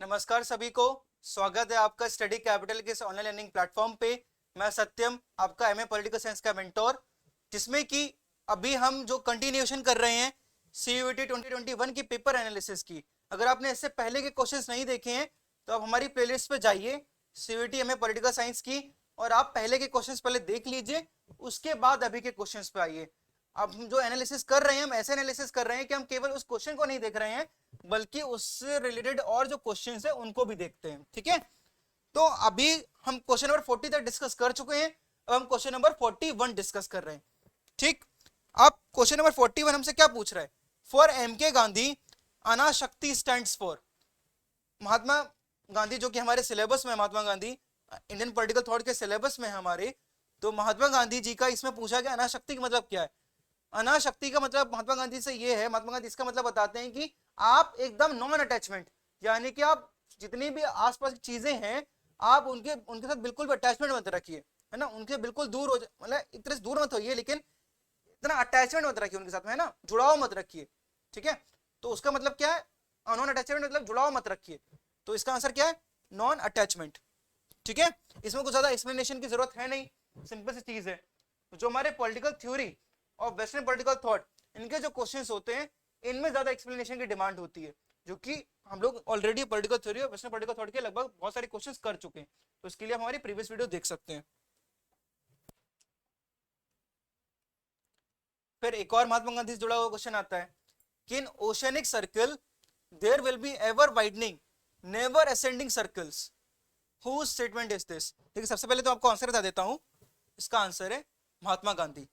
नमस्कार सभी को। स्वागत है आपका स्टडी कैपिटल के इस ऑनलाइन लर्निंग प्लेटफॉर्म पे। मैं सत्यम, आपका एमए पॉलिटिकल साइंस का मेंटोर, जिसमें कि अभी हम जो कंटिन्यूएशन कर रहे हैं सीयूईटी 2021 की पेपर एनालिसिस की। अगर आपने इससे पहले के क्वेश्चंस नहीं देखे हैं तो आप हमारी प्लेलिस्ट पे जाइए सीयूईटी एमए पॉलिटिकल साइंस की, और आप पहले के क्वेश्चंस पहले देख लीजिए, उसके बाद अभी के क्वेश्चंस पे आइए। अब हम जो एनालिसिस कर रहे हैं, हम ऐसे एनालिसिस कर रहे हैं कि हम केवल उस क्वेश्चन को नहीं देख रहे हैं बल्कि उससे रिलेटेड और जो क्वेश्चंस है उनको भी देखते हैं। ठीक है, तो अभी हम क्वेश्चन नंबर 40 तक डिस्कस कर चुके हैं, अब हम क्वेश्चन नंबर 41 डिस्कस कर रहे हैं। ठीक, अब क्वेश्चन नंबर 41 हमसे क्या पूछ रहा है? फॉर एम के गांधी अनाशक्ति स्टैंड्स फॉर। महात्मा गांधी जो कि हमारे सिलेबस में, Mahatma Gandhi Indian political thought के सिलेबस में है हमारे, तो महात्मा गांधी जी का इसमें पूछा गया अनाशक्ति का मतलब क्या है। अनाशक्ति का मतलब महात्मा गांधी से ये है, महात्मा गांधी इसका मतलब बताते हैं कि आप एकदम नॉन अटैचमेंट, यानी कि आप जितनी भी आसपास की चीजें हैं आप उनके उनके साथ बिल्कुल भी अटैचमेंट मत रखिए, है ना। उनके बिल्कुल दूर हो, मतलब एक तरह से दूर मत होइए, लेकिन इतना अटैचमेंट मत रखिए उनके साथ में, है ना, जुड़ाव मत रखिए। ठीक है, तो उसका मतलब क्या है? नॉन अटैचमेंट मतलब जुड़ाव मत रखिए, तो इसका आंसर क्या है? Non attachment. ठीक है, इसमें कुछ ज्यादा एक्सप्लेनेशन की जरूरत है नहीं, सिंपल सी चीज है। जो हमारे पॉलिटिकल थ्योरी और वेस्टर्न पॉलिटिकल थॉट, इनके जो क्वेश्चंस होते हैं इनमें ज्यादा एक्सप्लेनेशन की डिमांड होती है, जो कि हम लोग ऑलरेडी पॉलिटिकल थ्योरी और वेस्टर्न पॉलिटिकल थॉट के लगभग बहुत सारे क्वेश्चंस कर चुके हैं, तो इसके लिए आप हमारी प्रीवियस वीडियो देख सकते हैं। फिर एक और महात्मा गांधी से जुड़ा हुआ क्वेश्चन आता है कि in oceanic circle there will be ever widening never ascending circles, who statement is this. देखिए, सबसे पहले तो आपको आंसर बता देता हूं, इसका आंसर है महात्मा गांधी।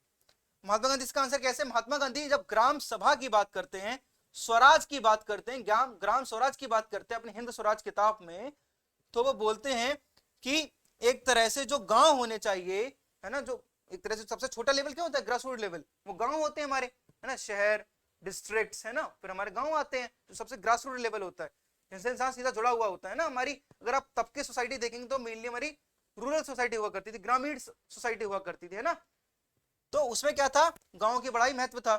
महात्मा गांधी, इसका आंसर कैसे? महात्मा गांधी जब ग्राम सभा की बात करते हैं, स्वराज की बात करते हैं, ग्राम स्वराज की बात करते हैं अपने हिंद स्वराज किताब में, तो वो बोलते हैं कि एक तरह से जो गांव होने चाहिए, है ना, जो एक तरह से सबसे छोटा लेवल क्या होता है? ग्रास रूट लेवल, वो गांव होते हैं हमारे, है ना, शहर डिस्ट्रिक्ट्स, है ना, फिर हमारे गांव आते हैं जो सबसे ग्रास रूट लेवल होता है, जिनसे इंसान सीधा जुड़ा हुआ होता है ना। हमारी अगर आप तब के सोसाइटी देखेंगे तो मेनली हमारी रूरल सोसाइटी हुआ करती थी, ग्रामीण सोसाइटी हुआ करती थी, है ना। तो उसमें क्या था? गांव की बड़ा ही महत्व था।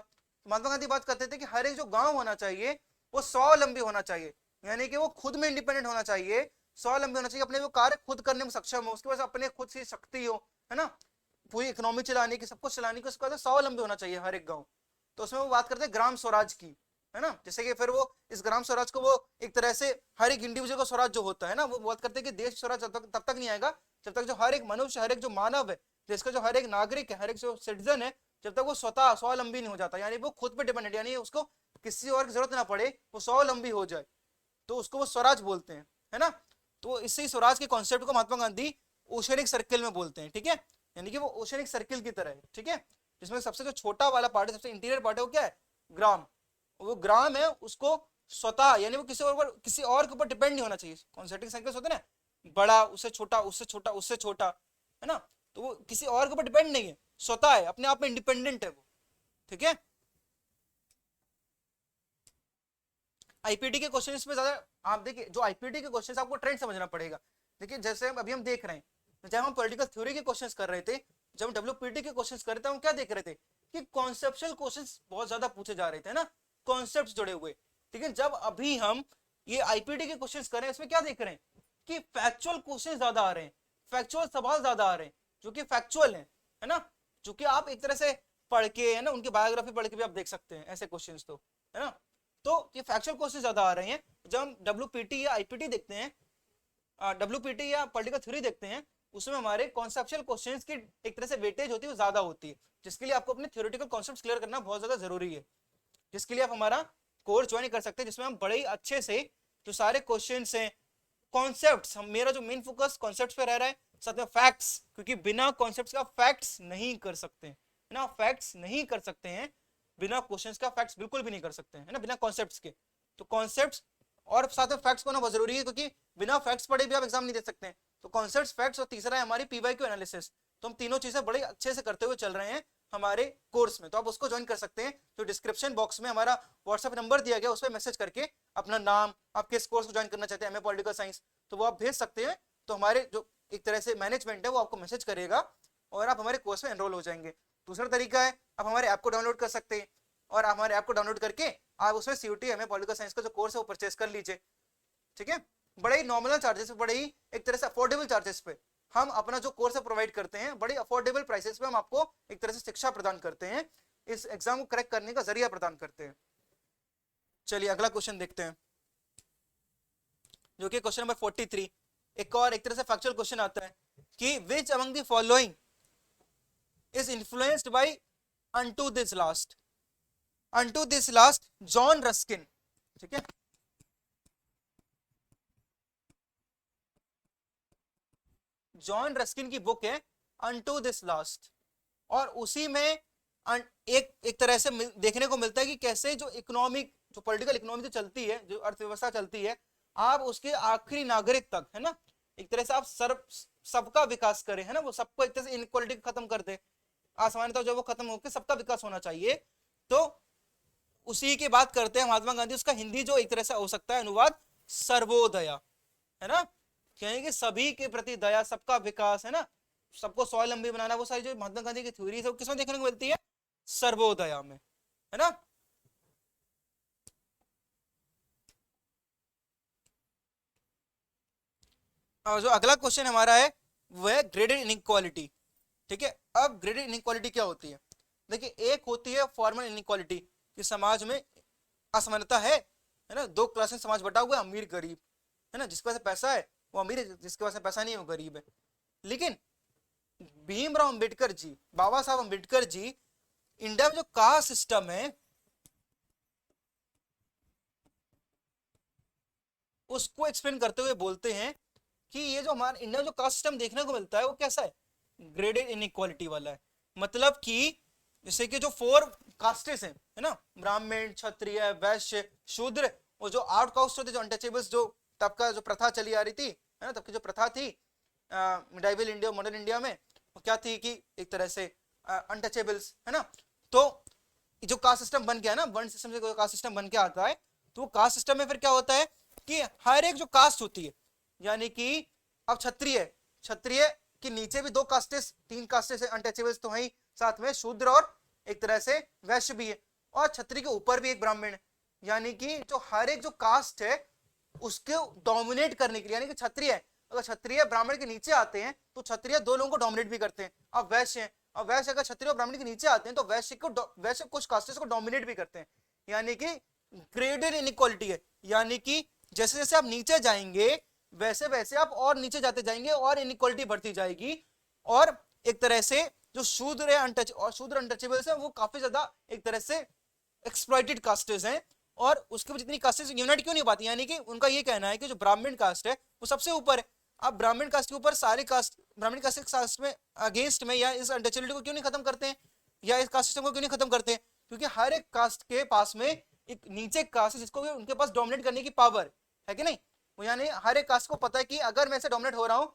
महात्मा गांधी बात करते थे कि हर एक जो गांव होना चाहिए वो स्वावलंबी होना चाहिए, यानी कि वो खुद में इंडिपेंडेंट होना चाहिए, स्वावलंबी होना चाहिए, अपने वो कार्य खुद करने में सक्षम हो, उसके पास अपने खुद से शक्ति हो, है ना, पूरी इकोनॉमी चलाने की, सब कुछ चलाने की, उसके बाद स्वावलंबी होना चाहिए हर एक गाँव। तो उसमें वो बात करते हैं ग्राम स्वराज की, है ना। जैसे कि फिर वो इस ग्राम स्वराज को वो एक तरह से हर एक इंडिविजुअल का स्वराज जो होता है ना, वो बात करते हैं कि देश स्वराज तब तक नहीं आएगा जब तक जो हर एक मनुष्य, हर एक जो मानव है, जिसका जो हर एक नागरिक है, हर एक जो सिटीजन है, जब तक वो स्वतः स्वावलंबी नहीं हो जाता, यानी वो खुद पे डिपेंडेंट, यानी उसको किसी और की जरूरत ना पड़े, वो स्वावलंबी हो जाए, तो उसको वो स्वराज बोलते हैं, है ना। तो इससे ही स्वराज के कॉन्सेप्ट को महात्मा गांधी ओशनिक सर्किल में बोलते हैं। ठीक है, यानी कि वो ओशनिक सर्किल की तरह है। ठीक है, जिसमें सबसे जो छोटा वाला पार्ट है, सबसे इंटीरियर पार्ट है, वो क्या है? ग्राम। वो ग्राम है, उसको स्वतः, यानी वो किसी और के ऊपर डिपेंड नहीं होना चाहिए। कॉन्सेंट्रिक सर्कल्स होते हैं ना, बड़ा, उससे छोटा, उससे छोटा, उससे छोटा, है ना, तो वो किसी और के ऊपर डिपेंड नहीं है, स्वतः है, अपने आप में इंडिपेंडेंट है वो। ठीक है, आईपीटी के क्वेश्चन में ज्यादा आप देखिए, जो आईपीटी के क्वेश्चन आपको ट्रेंड समझना पड़ेगा। देखिए, जैसे अभी हम देख रहे हैं, जब हम पॉलिटिकल थ्योरी के क्वेश्चंस कर रहे थे, जब हम डब्ल्यूपीटी के क्वेश्चंस कर रहे थे, हम क्या देख रहे थे कि कॉन्सेप्चुअल क्वेश्चंस बहुत ज्यादा पूछे जा रहे थे ना, कॉन्सेप्ट्स जुड़े हुए। ठीक है, जब अभी हम ये आईपीटी के क्वेश्चंस कर रहे हैं, इसमें क्या देख रहे हैं कि फैक्चुअल क्वेश्चन ज्यादा आ रहे हैं, फैक्चुअल सवाल ज्यादा आ रहे हैं, जो कि फैक्चुअल है ना, जो कि आप एक तरह से पढ़ के, है ना, उनकी बायोग्राफी पढ़ के भी आप देख सकते हैं ऐसे क्वेश्चन, तो है ना। तो ये फैक्चुअल क्वेश्चन ज्यादा आ रहे हैं। जब हम डब्ल्यूपीटी या आईपीटी देखते हैं, डब्ल्यूपीटी या पॉलिटिकल थ्योरी देखते हैं, उसमें हमारे कॉन्सेप्चुअल क्वेश्चंस की एक तरह से वेटेज होती है, वो ज्यादा होती है, जिसके लिए आपको अपने थ्योरेटिकल कॉन्सेप्ट्स क्लियर करना बहुत ज्यादा जरूरी है, जिसके लिए आप हमारा कोर्स ज्वाइन कर सकते हैं, जिसमें हम बड़े ही अच्छे से जो सारे क्वेश्चंस हैं, कॉन्सेप्ट्स, हम मेरा जो मेन फोकस कॉन्सेप्ट्स पे रह रहा है, साथ में फैक्ट्स, क्योंकि बिना कॉन्सेप्ट्स का फैक्ट्स नहीं कर सकते, है ना, फैक्ट्स नहीं कर सकते हैं बिना क्वेश्चंस का, फैक्ट्स बिल्कुल भी नहीं कर सकते हैं, है ना, बिना कॉन्सेप्ट्स के। तो कॉन्सेप्ट्स और साथ में फैक्ट्स को होना बहुत जरूरी है, क्योंकि बिना फैक्ट्स पढ़े भी आप एग्जाम नहीं दे सकते हैं। तो कॉन्सेप्ट्स, फैक्ट्स, और तीसरा है हमारी पीवाईक्यू एनालिसिस। तो हम तीनों चीजें बड़े अच्छे से करते हुए चल रहे हैं हमारे कोर्स में, तो आप उसको ज्वाइन कर सकते हैं। जो डिस्क्रिप्शन बॉक्स में हमारा व्हाट्सएप नंबर दिया गया, उस पर मैसेज करके अपना नाम, आप किस कोर्स को ज्वाइन करना चाहते हैं, एमए पॉलिटिकल साइंस, तो वो आप भेज सकते हैं। तो हमारे जो एक तरह से मैनेजमेंट है वो आपको मैसेज करेगा और आप हमारे कोर्स में एनरोल हो जाएंगे। दूसरा तरीका है, आप हमारे ऐप को डाउनलोड कर सकते हैं, और हमारे ऐप को डाउनलोड करके आप उसमें सीयूटी एमए पॉलिटिकल साइंस का जो कोर्स है वो परचेस कर लीजिए। ठीक है, बड़े ही नॉमिनल चार्जेस पे, बड़े ही एक तरह से अफोर्डेबल चार्जेस पे हम अपना जो कोर्स है प्रोवाइड करते हैं, बड़ी अफोर्डेबल प्राइसेस पे हम आपको एक तरह से शिक्षा प्रदान करते हैं, इस एग्जाम को करेक्ट करने का जरिया प्रदान करते हैं। चलिए अगला क्वेश्चन देखते हैं, जो कि क्वेश्चन नंबर 43। एक और एक तरह से फैक्चुअल क्वेश्चन आता है कि which among the following is influenced by unto this last, unto this last John Ruskin, ठीक है। जॉन रस्किन की बुक है अनटू दिस लास्ट, और उसी में एक तरह से देखने को मिलता है कि कैसे जो इकोनॉमिक, जो पॉलिटिकल इकोनॉमी जो चलती है, जो अर्थव्यवस्था चलती है, आप उसके आखिरी नागरिक तक, है ना, एक तरह से आप सबका विकास करें, है ना, वो सबको एक तरह से इनइक्वालिटी खत्म कर दे, असमानता जो वो खत्म होकर सबका विकास होना चाहिए। तो उसी की बात करते हैं महात्मा गांधी। उसका हिंदी जो एक तरह से हो सकता है अनुवाद सर्वोदया, है ना, कहेंगे सभी के प्रति दया, सबका विकास, है ना, सबको स्वावलंबी बनाना, वो सारी जो महात्मा गांधी की थ्योरी है वो किसमें देखने को मिलती है? सर्वोदया में, है ना। और जो अगला क्वेश्चन हमारा है वो है ग्रेडेड इनइक्वालिटी, ठीक है। अब ग्रेडेड इनइक्वालिटी क्या होती है? देखिए, एक होती है फॉर्मल इनइक्वालिटी कि समाज में असमानता है ना, दो क्लास में समाज बटा हुआ है, अमीर गरीब, है ना, जिसके पास पैसा है वो अमीर है, जिसके पास पैसा नहीं है वो गरीब है। लेकिन भीमराव अंबेडकर जी, बाबा साहब अंबेडकर जी, इंडिया में जो कास्ट सिस्टम है उसको एक्सप्लेन करते हुए बोलते हैं कि ये जो हमारा इंडिया में जो कास्ट सिस्टम देखने को मिलता है वो कैसा है? ग्रेडेड इनइक्वालिटी वाला है। मतलब कि जैसे कि जो 4 कास्टेस हैं, है ना, ब्राह्मण, क्षत्रिय, वैश्य, शूद्र, और जो आउट कास्ट होते, जो अनटचेबल्स, जो तब का जो प्रथा चली आ रही थी, है ना, तब की जो प्रथा थी मिडाइवल इंडिया, मॉडर्न इंडिया में, वो क्या थी कि एक तरह से अनटचेबल्स, है ना। तो जो कास्ट सिस्टम बन गया ना, वर्ण सिस्टम से कास्ट सिस्टम बन के आता है, तो कास्ट सिस्टम में फिर क्या होता है कि हर एक जो कास्ट होती है, यानी कि अब क्षत्रिय, क्षत्रिय के नीचे भी 2 कास्टेस, 3 कास्टेस अनटचेबल्स तो है, साथ में शूद्र और एक तरह से वैश्य भी है, और क्षत्रिय के ऊपर भी एक ब्राह्मण है। यानी कि जो हर एक जो कास्ट है उसको डोमिनेट करने के लिए, यानी कि क्षत्रिय है, अगर क्षत्रिय ब्राह्मण के नीचे आते हैं तो क्षत्रिय 2 लोगों को डोमिनेट भी करते हैं। अब वैश्य है, अब वैश्य अगर क्षत्रिय और ब्राह्मण के नीचे आते हैं तो वैश्य कुछ कास्टेस को डोमिनेट भी करते हैं। यानी कि ग्रेडेड इनइक्वालिटी है, यानी कि जैसे जैसे आप नीचे जाएंगे वैसे वैसे आप और नीचे जाते जाएंगे और इनइक्वालिटी बढ़ती जाएगी, और एक तरह से जो शूद्र है और शूद्र अनटचेबल्स है वो काफी ज्यादा एक तरह से एक्सप्लॉइटेड कास्टेस हैं, और उसके जितनी कास्टेस यूनाइट क्यों नहीं पाती, यानी कि उनका ये कहना है कि जो ब्राह्मण कास्ट है वो सबसे ऊपर है। अब ब्राह्मण कास्ट के ऊपर सारे कास्ट, ब्राह्मण कास्ट में अगेंस्ट में, या इस अनटचेबिलिटी को क्यों नहीं खत्म करते हैं, या इस कास्ट सिस्टम को क्यों नहीं खत्म करते हैं? क्योंकि हर एक कास्ट के पास में एक नीचे कास्ट है जिसको उनके पास डोमिनेट करने की पावर है कि नहीं। यानी हर एक कास्ट को पता है कि अगर मैं से डोमिनेट हो रहा हूं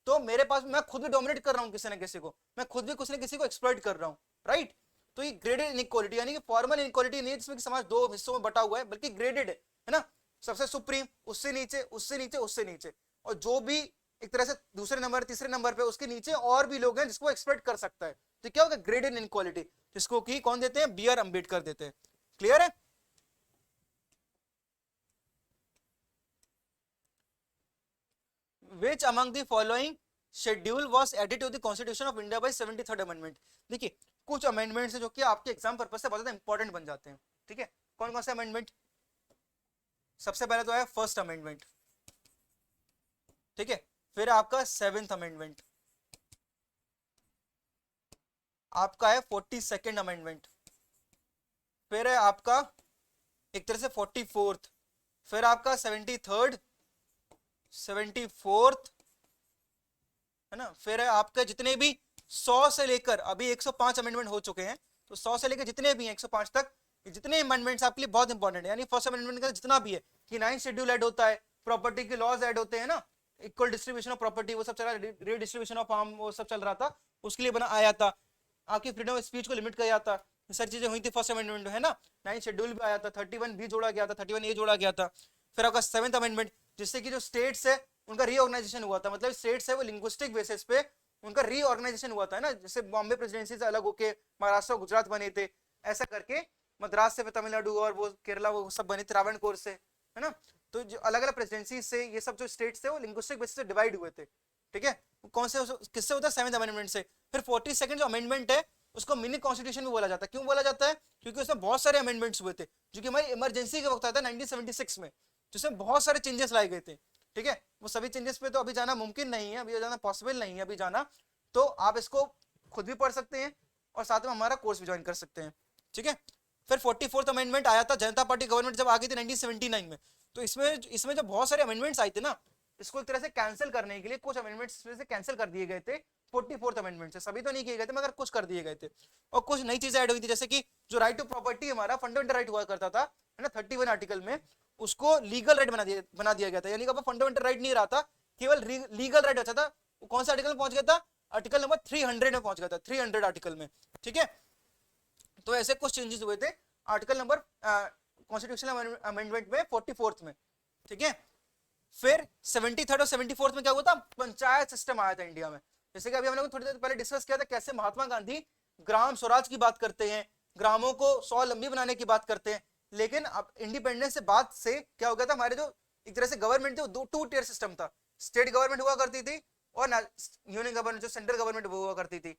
तो मेरे पास, मैं खुद भी डोमिनेट कर रहा हूं किसी न किसी को, मैं खुद भी किसी न किसी को एक्सप्लॉइट कर रहा हूं, राइट। तो ये ग्रेडेड इनइक्वालिटी, यानी कि फॉर्मल इनइक्वालिटी नहीं है जिसमें कि समाज 2 हिस्सों में बटा हुआ है, बल्कि ग्रेडेड है ना, सबसे सुप्रीम, उससे नीचे, उससे नीचे, उससे नीचे, और जो भी एक तरह से दूसरे नंबर, तीसरे नंबर पे उसके नीचे और भी लोग हैं जिसको एक्सप्लॉइट कर सकता है। तो क्या होगा? ग्रेडेड इनइक्वालिटी, जिसको कि कौन देते हैं? बी आर अम्बेडकर देते हैं। क्लियर है? Which among the following schedule was added to the Constitution of India by 73rd Amendment? देखिए, कुछ अमेंडमेंट्स है जो कि आपके एग्जाम पर्पस से बहुत ज्यादा इंपॉर्टेंट बन जाते हैं, ठीक है। कौन कौन से अमेंडमेंट? सबसे पहले तो है फर्स्ट अमेंडमेंट, ठीक है, फिर आपका 7th अमेंडमेंट, आपका है 42nd अमेंडमेंट, फिर है आपका एक तरह से 44th, फिर आपका 73rd, 74th, है ना, फिर है आपके जितने भी 100 से लेकर अभी 105 अमेंडमेंट हो चुके हैं, तो 100 से लेकर जितने भी हैं 105 तक, जितने अमेंडमेंट्स आपके लिए बहुत इंपॉर्टेंट है। यानी फर्स्ट अमेंडमेंट का जितना भी है कि 9th शेड्यूल ऐड होता है, प्रॉपर्टी के लॉज ऐड होते हैं ना, इक्वल डिस्ट्रीब्यूशन ऑफ प्रॉपर्टी वो सब चल रहा है, रीडिस्ट्रीब्यूशन ऑफ फार्म वो सब चल रहा था, उसके लिए बना आया था, आपकी फ्रीडम ऑफ स्पीच को लिमिट किया जाता, ये सारी चीजें हुई थी फर्स्ट अमेंडमेंट में, है ना। 9th शेड्यूल भी आया था, 31 भी जोड़ा गया था, 31 ए जोड़ा गया था। फिर आपका 7th अमेंडमेंट, जिससे कि जो स्टेट्स है उनका रीऑर्गेनाइजेशन हुआ था, मतलब स्टेट्स है वो लिंग्विस्टिक बेसिस पे उनका रीऑर्गेनाइजेशन हुआ था ना, जैसे बॉम्बे प्रेसिडेंसी से अलग होके महाराष्ट्र और गुजरात बने थे, ऐसा करके मद्रास से तमिलनाडु और वो केरला वो सब बने थे त्रावणकोर से, है ना। तो जो अलग अलग प्रेसिडेंसी से ये सब जो स्टेट्स थे वो लिंग्विस्टिक बेसिस से डिवाइड हुए थे, ठीक है। कौन से किससे होता है? 7th अमेंडमेंट से। फिर 42nd जो अमेंडमेंट है उसको मिनी कॉन्स्टिट्यूशन भी बोला जाता है। क्यों बोला जाता है? क्योंकि उसमें बहुत सारे अमेंडमेंट्स हुए थे जो कि हमारी इमरजेंसी के वक्त आया था 1976 में, जिसमें बहुत सारे चेंजेस लाए गए थे, ठीक है। वो सभी चेंजेस पे तो अभी जाना मुमकिन नहीं है, अभी जाना पॉसिबल नहीं है अभी जाना, तो आप इसको खुद भी पढ़ सकते हैं और साथ में हमारा कोर्स भी ज्वाइन कर सकते हैं, ठीक है। फिर 44th अमेंडमेंट आया था, जनता पार्टी गवर्नमेंट जब आ गई थी 1979 में, तो इसमें जो बहुत सारे अमेंडमेंट्स आए थे ना, इसको एक तरह से कैंसिल करने के लिए कुछ अमेंडमेंट्स से कैंसिल कर दिए गए थे 44th अमेंडमेंट से। सभी तो नहीं किए गए थे मगर कुछ कर दिए गए थे, और कुछ नई चीजें ऐड हुई थी, जैसे कि जो राइट टू प्रॉपर्टी हमारा फंडामेंटल राइट हुआ करता था, है ना, 31 आर्टिकल में, उसको लीगल राइट बना दिया गया था। यानी कि अब फंडामेंटल राइट नहीं रहा था, केवल लीगल राइट अच्छा था। कौन सा आर्टिकल में पहुंच गया था? आर्टिकल नंबर 300 में पहुंच गया था, 300 आर्टिकल में, ठीक है। तो ऐसे कुछ चेंजेस हुए थे आर्टिकल नंबर कॉन्स्टिट्यूशनल अमेंडमेंट में 44th में, ठीक है। फिर 73rd और 74th में क्या हुआ था? पंचायत सिस्टम आया था इंडिया में। जैसे कि अभी हम लोग थोड़ी देर पहले डिस्कस किया था कैसे महात्मा गांधी ग्राम स्वराज की बात करते हैं, ग्रामों को स्वावलंबी बनाने की बात करते हैं, लेकिन अब इंडिपेंडेंस से बाद से क्या हो गया था, हमारे जो एक तरह से गवर्नमेंट थी वो 2 टियर सिस्टम था। स्टेट गवर्नमेंट हुआ करती थी और यूनियन गवर्नमेंट जो सेंट्रल गवर्नमेंट वो हुआ करती थी।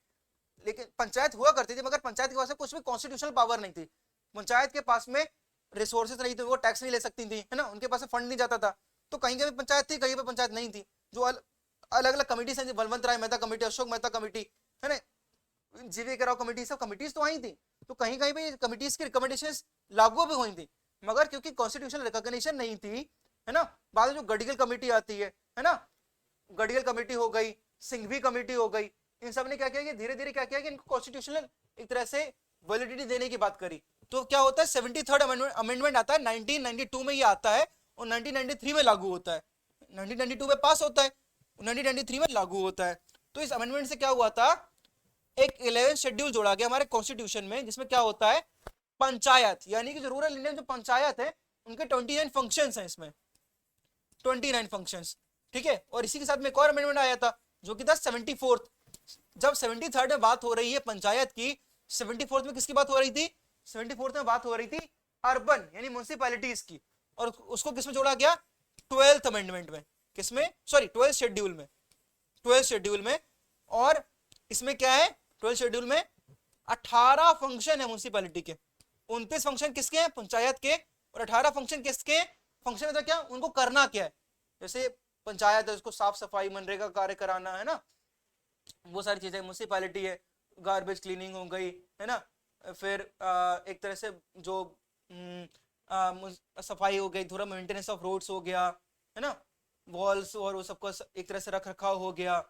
लेकिन पंचायत हुआ करती थी, मगर पंचायत के पास कुछ भी कॉन्स्टिट्यूशनल पावर नहीं थी। पंचायत के पास में रिसोर्सेज नहीं थे, वो टैक्स नहीं ले सकती थी, है ना, उनके पास फंड नहीं जाता था। तो कहीं कहीं पंचायत थी, कहीं पे पंचायत नहीं थी। जो अलग अलग कमिटी हैं, बलवंत राय मेहता कमेटी, अशोक मेहता कमेटी, है ना, जीवी राव कमेटी, सब कमिटीज तो आई थी। तो कहीं कहीं पे कमिटीज की रिकमेंडेशंस लागू भी हुई थी, मगर क्योंकि कॉन्स्टिट्यूशनल रिकॉग्निशन नहीं थी, है ना, बाद में जो गढ़ीगल कमेटी आती है ना, गढ़ीगल कमेटी हो गई, सिंघवी कमेटी हो गई, इन सब ने क्या किया कि धीरे धीरे क्या किया कि इनको कॉन्स्टिट्यूशनल एक तरह से वैलिडिटी देने की बात करी। तो क्या होता है, 73rd अमेंडमेंट आता है 1992 में, ये आता है और 1993 में लागू होता है। 1992 में पास होता है, 1993 में लागू होता है। तो इस अमेंडमेंट से क्या हुआ था, एक 11 शेड्यूल जोड़ा गया हमारे कॉन्स्टिट्यूशन में, जिसमें क्या होता है, पंचायत, यानी कि जो रूरल इंडिया में जो पंचायत है उनके 29 फंक्शंस हैं इसमें, 29 फंक्शंस, ठीक है। और इसी के साथ में एक और अमेंडमेंट आया था जो कि था 74th। जब 73rd में बात हो रही है पंचायत की, 74th में किसकी बात हो रही थी? 74th में बात हो रही थी अर्बन यानी म्युनिसिपैलिटीज की, और उसको किसमें जोड़ा गया? 12th अमेंडमेंट में। किसमें? सॉरी 12th शेड्यूल में, 12th शेड्यूल में। और इसमें क्या है, 12th शेड्यूल में 18 फंक्शन है म्युनिसिपैलिटी के, 29 फंक्शन किसके हैं? पंचायत के, और 18 फंक्शन किसके? फंक्शन मतलब क्या, उनको करना क्या है। जैसे पंचायत है उसको साफ सफाई मनरेगा कार्य कराना, है ना, वो सारी चीजें। म्युनिसिपैलिटी है, गार्बेज क्लीनिंग हो गई, है ना, फिर एक तरह से जो सफाई हो गई, थोड़ा मेंटेनेंस ऑफ रोड्स हो गया, है ना, वॉल्स और वो सबको एक तरह से रख रखाव हो गया।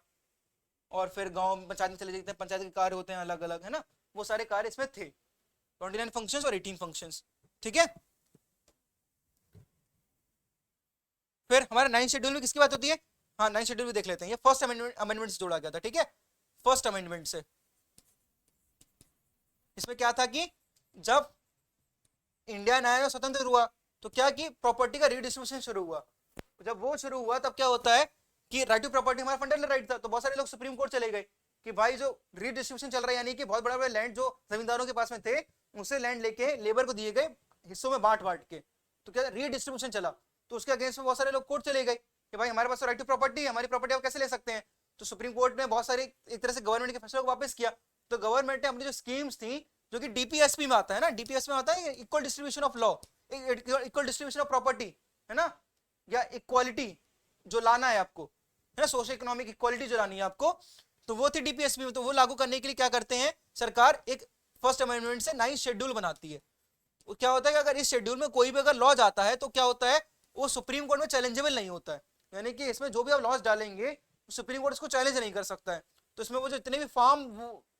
और फिर गांव पंचायत में चले जाते हैं, पंचायत के कार्य होते हैं अलग अलग, है ना, वो सारे कार्य इसमें थे। 29 फंक्शंस और 18 फंक्शंस, ठीक है। फिर हमारे 9th शेड्यूल में किसकी बात होती है? हाँ, 9th शेड्यूल में देख लेते हैं। ये फर्स्ट अमेंडमेंट से जोड़ा गया था, ठीक है, फर्स्ट अमेंडमेंट से। इसमें क्या था कि जब इंडिया नया स्वतंत्र हुआ तो क्या कि प्रॉपर्टी का रीडिस्ट्रीब्यूशन शुरू हुआ। जब वो शुरू हुआ तब क्या होता है कि राइट टू प्रॉपर्टी हमारा फंडामेंटल राइट था। तो बहुत सारे लोग सुप्रीम कोर्ट चले गए कि भाई जो रीडिस्ट्रीब्यूशन चल रहा है, यानी कि बहुत बड़ा बड़ा लैंड जो जमींदारों के पास में थे उनसे लैंड लेके लेबर को दिए गए हिस्सों में बांट बांट के, तो क्या रीडिस्ट्रीब्यूशन चला। तो उसके अगेंस्ट में बहुत सारे लोग कोर्ट चले गए कि भाई हमारे पास तो राइट टू प्रॉपर्टी है, हमारी प्रॉपर्टी आप कैसे ले सकते हैं। तो सुप्रीम कोर्ट ने बहुत सारे एक तरह से गवर्नमेंट के फैसले को वापस किया। तो गवर्नमेंट ने अपनी जो स्कीम्स थी, जो कि डीपीएसपी में आता है ना, डीपीएस में आता है equal distribution of law, equal distribution of property, है ना, या इक्वालिटी जो लाना है आपको, है ना, सोशल इकोनॉमिक इक्वालिटी जो लानी है आपको, तो वो थी डीपीएसपी में। तो वो लागू करने के लिए क्या करते हैं, सरकार एक फर्स्ट अमेंडमेंट से 9th शेड्यूल बनाती है। वो क्या होता है कि अगर इस शेड्यूल में कोई भी अगर लॉ जाता है तो क्या होता है, वो सुप्रीम कोर्ट में चैलेंजेबल नहीं होता है। यानी कि इसमें जो भी आप लॉज डालेंगे सुप्रीम कोर्ट इसको चैलेंज नहीं कर सकता है। तो इसमें वो जितने भी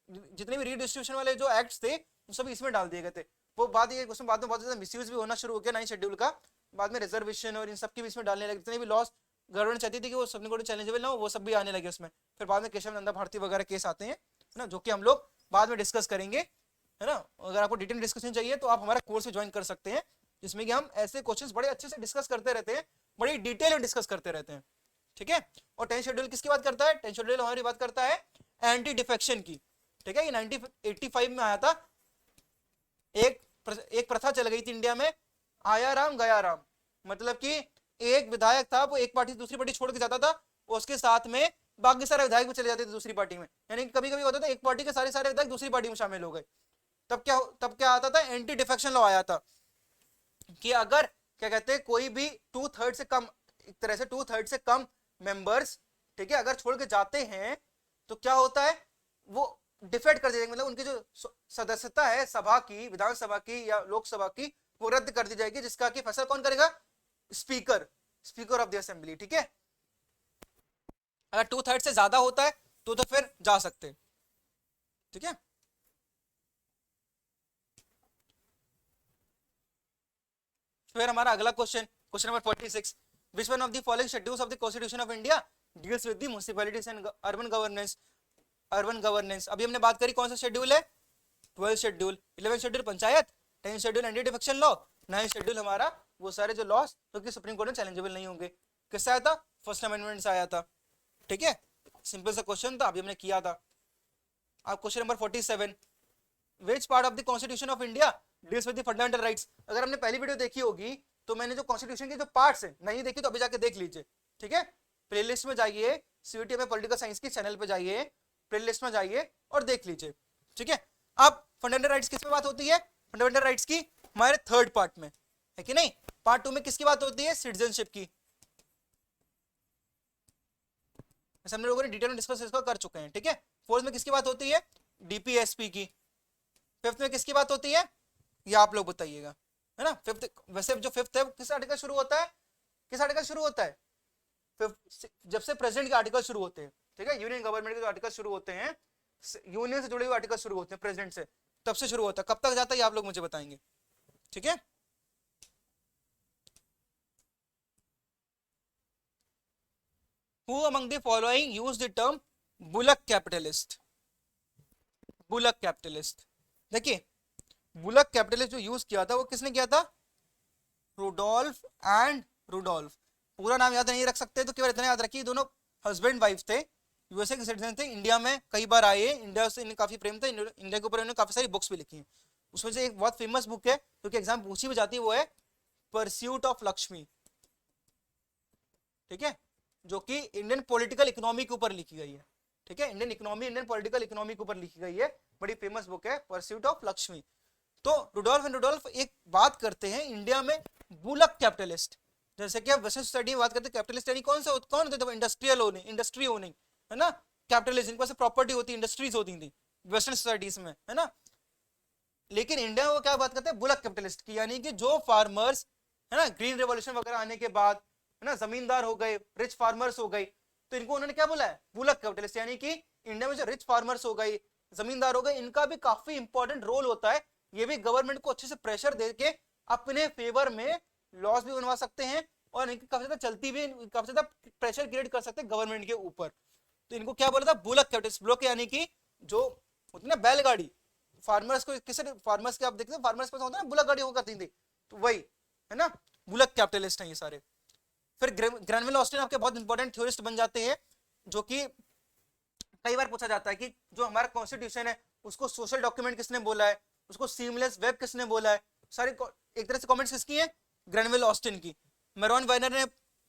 जितने भी रीडिस्ट्रीब्यूशन वाले जो एक्ट्स थे वो सभी इसमें डाल दिए गए थे। वो बाद ये उसमें बाद में बहुत ज्यादा मिसयूज भी होना शुरू हो गया 9th शेड्यूल का। बाद में रिजर्वेशन और इन सब की भी इसमें डालने लगे, जितने भी लॉज गवर्नमेंट चाहती थी कि वो सुप्रीम कोर्ट चैलेंजेबल ना हो, वो सब भी आने लगे उसमें। फिर बाद में केशव नंदा भारती वगैरह केस आते हैं, है ना, जो कि हम लोग बाद में डिस्कस करेंगे, है ना। अगर आपको डिटेल डिस्कशन चाहिए तो आप हमारा कोर्स ज्वाइन कर सकते हैं, जिसमें कि हम ऐसे क्वेश्चंस बड़े अच्छे से डिस्कस करते रहते हैं, बड़ी डिटेल में डिस्कस करते रहते हैं, ठीक है। और 10th शेड्यूल किसकी बात करता है? 10th शेड्यूल हमारी बात करता है एंटी डिफेक्शन की, ठीक है। ये 1985 में आया था। एक प्रथा चल गई थी इंडिया में, आया राम गया राम, मतलब कि एक विधायक था, वो एक पार्टी दूसरी पार्टी छोड़ के जाता था, उसके साथ में बाकी सारे विधायक भी चले जाते थे दूसरी पार्टी में। यानी कभी कभी होता था एक पार्टी के सारे सारे विधायक दूसरी पार्टी में शामिल हो गए। तब क्या आता था, एंटी डिफेक्शन लॉ आया था कि अगर क्या कहते हैं कोई भी 2/3 से कम, एक तरह से 2/3 से कम मेंबर्स, ठीक है, अगर छोड़ के जाते हैं तो क्या होता है, वो डिफेक्ट कर दिया जाएगा, मतलब उनकी जो सदस्यता है सभा की, विधानसभा की या लोकसभा की, वो रद्द कर दी जाएगी, जिसका कि फैसला कौन करेगा, स्पीकर ऑफ द असेंबली। ठीक है, अगर 2/3 से ज्यादा होता है तो फिर जा सकते हैं। ठीक है, फिर हमारा अगला question number 46, which one of the following schedules of the constitution of India deals with the municipalities and urban governance. अभी हमने बात करी कौन सा शेड्यूल है, 12 schedule, 11 schedule panchayat, 10 schedule anti defection law, 9 schedule हमारा वो सारे जो लॉस जो कि सुप्रीम कोर्ट में चैलेंजेबल नहीं होंगे। किससे आया था, फर्स्ट अमेंडमेंट से आया था। ठीक है, सिंपल सा क्वेश्चन था, अभी हमने किया था। अब question number 47, which part of the constitution of India deals with the fundamental rights. अगर हमने पहली वीडियो देखी होगी तो मैंने जो कॉन्स्टिट्यूशन के जो पार्ट्स है, नहीं देखी तो अभी जाके देख लीजिए। ठीक है, प्लेलिस्ट में जाइए, सीयूटी में पॉलिटिकल साइंस की चैनल पे जाइए, प्लेलिस्ट में जाइए और देख लीजिए। ठीक है, अब फंडामेंटल राइट्स किस में बात होती है, फंडामेंटल राइट्स की हमारे थर्ड पार्ट में है कि नहीं। पार्ट 2 में किसकी बात होती है, सिटीजनशिप की। हम लोगों ने डिटेल में डिस्कस इसको कर चुके हैं। ठीक है, फोर्थ में किसकी बात होती है, डीपीएसपी की। फिफ्थ में किसकी बात होती है, ये आप लोग बताइएगा, है ना। फिफ्थ, वैसे जो फिफ्थ है किस आर्टिकल शुरू होता है, किस आर्टिकल शुरू होता है, जब से प्रेसिडेंट के आर्टिकल शुरू होते हैं। ठीक है, यूनियन गवर्नमेंट के जो आर्टिकल शुरू होते हैं, यूनियन से जुड़े हुए आर्टिकल शुरू होते हैं प्रेसिडेंट से, तब से शुरू होता है। कब तक जाता है ये आप लोग मुझे बताएंगे। ठीक है, Who among the following use the term bullock capitalist? Bullock capitalist, देखिए बुलक कैपिटलिस्ट जो यूज किया था वो किसने किया था, रुडोल्फ एंड रुडोल्फ। पूरा नाम याद नहीं रख सकते तो केवल इतना याद रखिए, दोनों हस्बैंड वाइफ थे, यूएसए के सिटीजन थे, इंडिया में कई बार आए, इंडिया से इन्हें काफी प्रेम था, इंडिया के ऊपर इन्होंने काफी सारी बुक्स भी लिखी हैं। उसमें से एक बहुत फेमस बुक है जो कि एग्जाम पूछी भी जाती है, वो है परस्यूट ऑफ लक्ष्मी। ठीक है, जो कि इंडियन पॉलिटिकल इकोनॉमी के ऊपर लिखी गई है। ठीक है, इंडियन पॉलिटिकल इकोनॉमी के ऊपर लिखी गई है, बड़ी फेमस बुक है परस्यूट ऑफ लक्ष्मी। तो रुडोल्फ एंड रुडोल्फ एक बात करते हैं इंडिया में बुलक कैपिटलिस्ट, जैसे कि आप वेस्टर्न सोसाइटी में बात करते हैं कैपिटलिस्ट यानी कौन होते थे, इंडस्ट्रियल ओनिंग, इंडस्ट्री ओनिंग, है ना, कैपिटलिस्ट जिनके पास प्रॉपर्टी होती, इंडस्ट्रीज होती थी वेस्टर्न सोसाइटीज में, है ना। लेकिन इंडिया में वो क्या बात करते हैं, बुलक कैपिटलिस्ट की, यानी कि जो फार्मर्स, है ना, ग्रीन रेवोल्यूशन वगैरह आने के बाद, है ना, जमींदार हो गए, रिच फार्मर्स हो गए, तो इनको उन्होंने क्या बोला है, बुलक कैपिटलिस्ट। यानी कि इंडिया में जो रिच फार्मर्स हो गए, जमींदार हो गए, इनका भी काफी इंपॉर्टेंट रोल होता है। ये भी गवर्नमेंट को अच्छे से प्रेशर दे के अपने फेवर में लॉस भी बनवा सकते हैं और इनकी काफी ज्यादा चलती भी, काफी ज्यादा प्रेशर क्रिएट कर सकते हैं गवर्नमेंट के ऊपर। तो इनको क्या बोला था, बुलक कैपिटलिस्ट। बुलक यानी कि जो होती है ना बैलगाड़ी, फार्मर्स को किसे, फार्मर्स के आप देखते हैं फार्मर्स के पास होता है ना बुलक गाड़ी होकर थी, तो वही है ना, बुलक कैपिटलिस्ट हैं ये सारे। फिर ग्रैनविल ऑस्टिन आपके बहुत इंपॉर्टेंट थ्योरिस्ट बन जाते हैं, जो कि कई बार पूछा जाता है कि जो हमारा कॉन्स्टिट्यूशन है उसको सोशल डॉक्यूमेंट किसने बोला है, उसको सीमलेस वेब किसने बोला है, सारी एक तरह से कमेंट्स किसकी हैं, ग्रैनविल ऑस्टिन की। मेरॉन वाइनर ने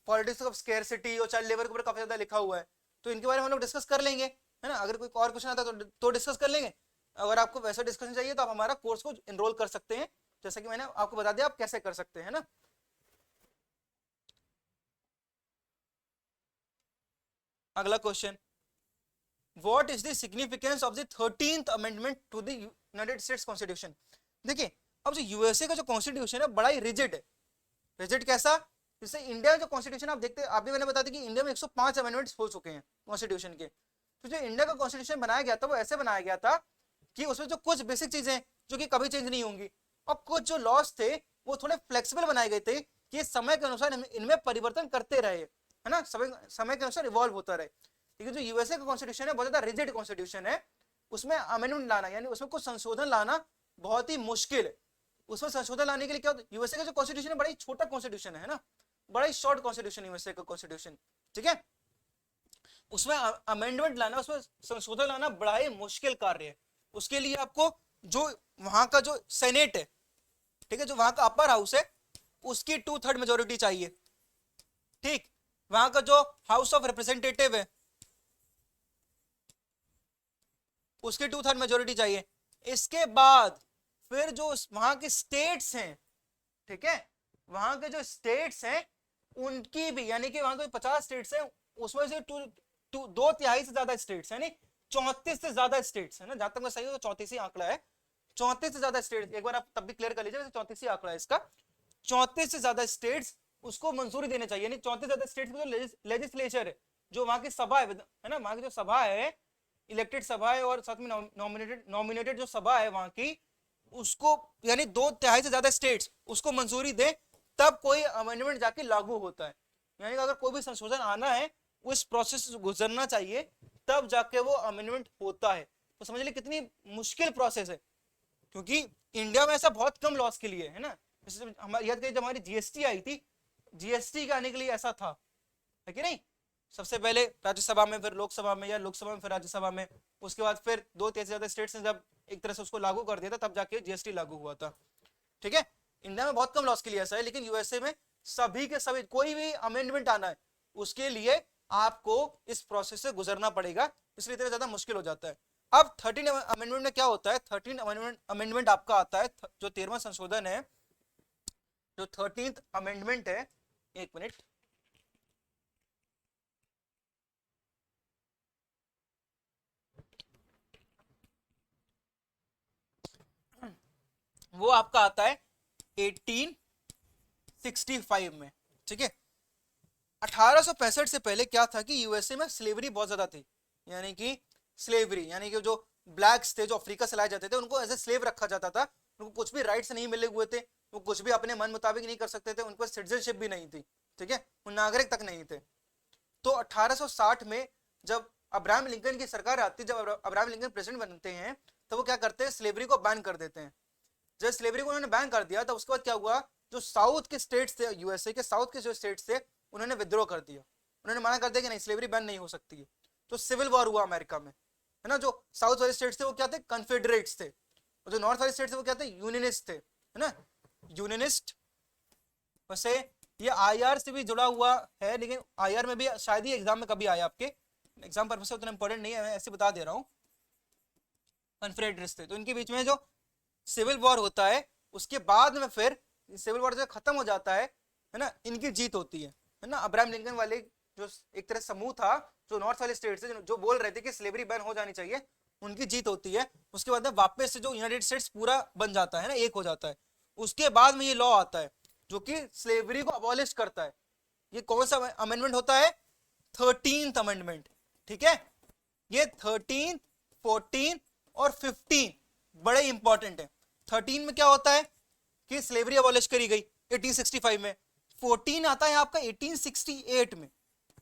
पॉलिटिक्स ऑफ स्केर्सिटी और चाइल्ड लेबर के ऊपर काफी ज्यादा लिखा हुआ है, तो इनके बारे में हम लोग डिस्कस कर लेंगे, है ना। अगर कोई और क्वेश्चन आता है तो डिस्कस कर लेंगे। अगर आपको वैसा डिस्कशन चाहिए तो आप हमारा कोर्स को एनरोल कर सकते हैं, जैसा कि मैंने आपको बता दिया आप कैसे कर सकते हैं, ना। अगला question, what is the significance of the 13th amendment to the United States constitution. देखिए अब जो यूएसए का जो कॉन्स्टिट्यूशन है बड़ा ही रिजिड है। रिजिड कैसा, जैसे इंडिया जो कॉन्स्टिट्यूशन आप देखते हैं, आप भी मैंने बता दिया कि इंडिया में 105 अमेंडमेंट्स हो चुके हैं कॉन्स्टिट्यूशन के। तो जो इंडिया का कॉन्स्टिट्यूशन बनाया गया था वो ऐसे बनाया गया था कि उसमें जो कुछ बेसिक चीजें जो कि कभी चेंज नहीं होंगी, और कुछ जो लॉस थे वो थोड़े फ्लेक्सिबल बनाए गए थे कि समय के अनुसार इनमें परिवर्तन करते रहे, है ना, समय के अनुसार इवॉल्व होता रहे। लेकिन जो यूएसए का कॉन्स्टिट्यूशन है बहुत ज्यादा रिजिड कॉन्स्टिट्यूशन है, उसमें अमेंडमेंट लाना यानी उसमें कुछ संशोधन लाना बहुत ही मुश्किल है। उसमें संशोधन लाने के लिए क्या होता है, यूएसए का जो कॉन्स्टिट्यूशन है बड़ा ही छोटा कॉन्स्टिट्यूशन है ना, बड़ा ही शॉर्ट कॉन्स्टिट्यूशन यूएसए का कॉन्स्टिट्यूशन। ठीक है, उसमें अमेंडमेंट लाना, उसमें संशोधन लाना बड़ा ही मुश्किल कार्य है। उसके लिए आपको जो वहां का जो सेनेट है, ठीक है, जो वहां का अपर हाउस है, उसकी 2/3 मेजोरिटी चाहिए। ठीक, वहां का जो हाउस ऑफ रिप्रेजेंटेटिव है उसकी 2/3 मेजोरिटी चाहिए। इसके बाद फिर जो वहां के स्टेट्स हैं, ठीक है, वहां के जो स्टेट्स हैं उनकी भी, यानी कि वहां के 50 स्टेट्स हैं उसमें से 2/3 से ज्यादा स्टेट्स है, यानी 34 से ज्यादा स्टेट्स है ना, जहां तक मैं सही हूँ तो 34 ही आंकड़ा है, 34 से ज्यादा स्टेट्स, एक बार आप तब भी क्लियर कर लीजिए, 34 ही आंकड़ा है इसका, 34 से ज्यादा स्टेट्स उसको मंजूरी देने चाहिए, यानी 34 से ज्यादा स्टेट्स में जो लेजिस्लेचर है, जो वहां की सभा है ना, वहां की जो सभा है, इलेक्टेड सभा है और साथ में नॉमिनेटेड जो सभा है वहां की, उसको यानी 2/3 से ज्यादा स्टेट्स उसको मंजूरी दे, तब कोई अमेंडमेंट जाके लागू होता है। यानी कि अगर कोई भी संशोधन आना है उस प्रोसेस से गुजरना चाहिए, तब जाके वो अमेंडमेंट होता है। तो समझ लीजिए कितनी मुश्किल प्रोसेस है, क्योंकि इंडिया में ऐसा बहुत कम लॉस के लिए है ना, जैसे हमारी याद करिए जब हमारी जीएसटी आई थी, जीएसटी के आने के लिए ऐसा था, है कि नहीं, सबसे पहले राज्यसभा में, फिर लोकसभा में, या लोकसभा में फिर राज्यसभा में, उसके बाद फिर 2/3 से ज्यादा स्टेट्स ने जब एक तरह से उसको लागू कर दिया था, तब जाके जीएसटी लागू हुआ था। ठीक है, इंडिया में बहुत कम लॉस के लिए ऐसा है, लेकिन यूएसए में सभी के सभी, कोई भी अमेंडमेंट आना है उसके लिए आपको इस प्रोसेस से गुजरना पड़ेगा, इसलिए इतना ज्यादा मुश्किल हो जाता है। अब 13 अमेंडमेंट में क्या होता है, 13 अमेंडमेंट आपका आता है, जो 13वां संशोधन है, जो 13th अमेंडमेंट है, एक मिनट, वो आपका आता है 1865 में। ठीक है, 1865 से पहले क्या था कि यूएसए में स्लेवरी बहुत ज्यादा थी, यानी कि स्लेवरी यानी कि जो ब्लैक्स थे जो अफ्रीका से लाए जाते थे उनको एज ए स्लेव रखा जाता था, उनको कुछ भी राइट्स नहीं मिले हुए थे, वो कुछ भी अपने मन मुताबिक नहीं कर सकते थे, उनको सिटीजनशिप भी नहीं थी, ठीक है, वो नागरिक तक नहीं थे। तो 1860 में जब अब्राहम लिंकन की सरकार आती है, जब अब्राहम लिंकन प्रेसिडेंट बनते हैं, तो वो क्या करते हैं, स्लेवरी को बैन कर देते हैं। जब स्लेवरी को उन्होंने बैन कर दिया तो उसके बाद क्या हुआ, जो साउथ के स्टेट्स थे, यूएसए के साउथ के जो स्टेट्स थे, उन्होंने विद्रोह कर दिया, उन्होंने मना कर दिया कि नहीं, स्लेवरी बैन नहीं हो सकती है। तो सिविल वॉर हुआ अमेरिका में, है ना, जो साउथ वाले स्टेट्स थे वो क्या थे, कन्फेडरेट्स थे, और जो नॉर्थ वाले स्टेट्स थे वो क्या थे, यूनियनिस्ट थे, है ना, यूनियनिस्ट। वैसे ये आईआर से भी जुड़ा हुआ है, लेकिन आईआर में भी शायद ही एग्जाम में कभी आया, आपके एग्जाम पर्पस से उतना इंपॉर्टेंट नहीं है, मैं ऐसे बता दे रहा हूँ। कन्फेडरेट्स थे, तो इनके बीच में जो सिविल वॉर होता है, उसके बाद में फिर सिविल वॉर जब खत्म हो जाता है ना, इनकी जीत होती है ना, अब्राहम लिंकन वाले जो एक तरह समूह था, जो नॉर्थ वाले स्टेट से जो बोल रहे थे कि स्लेवरी बैन हो जानी चाहिए, उनकी जीत होती है। उसके बाद में वापस से जो यूनाइटेड स्टेट्स पूरा बन जाता है ना, एक हो जाता है, उसके बाद में ये लॉ आता है जो कि स्लेवरी को अबॉलिश करता है। ये कौन सा अमेंडमेंट होता है, 13th अमेंडमेंट। ठीक है, ये 13, 14 और 15 बड़े इंपॉर्टेंट है। 13 में क्या होता है कि स्लेवरी अबॉलिश करी गई 1865 में। 14 आता है आपका 1868 में।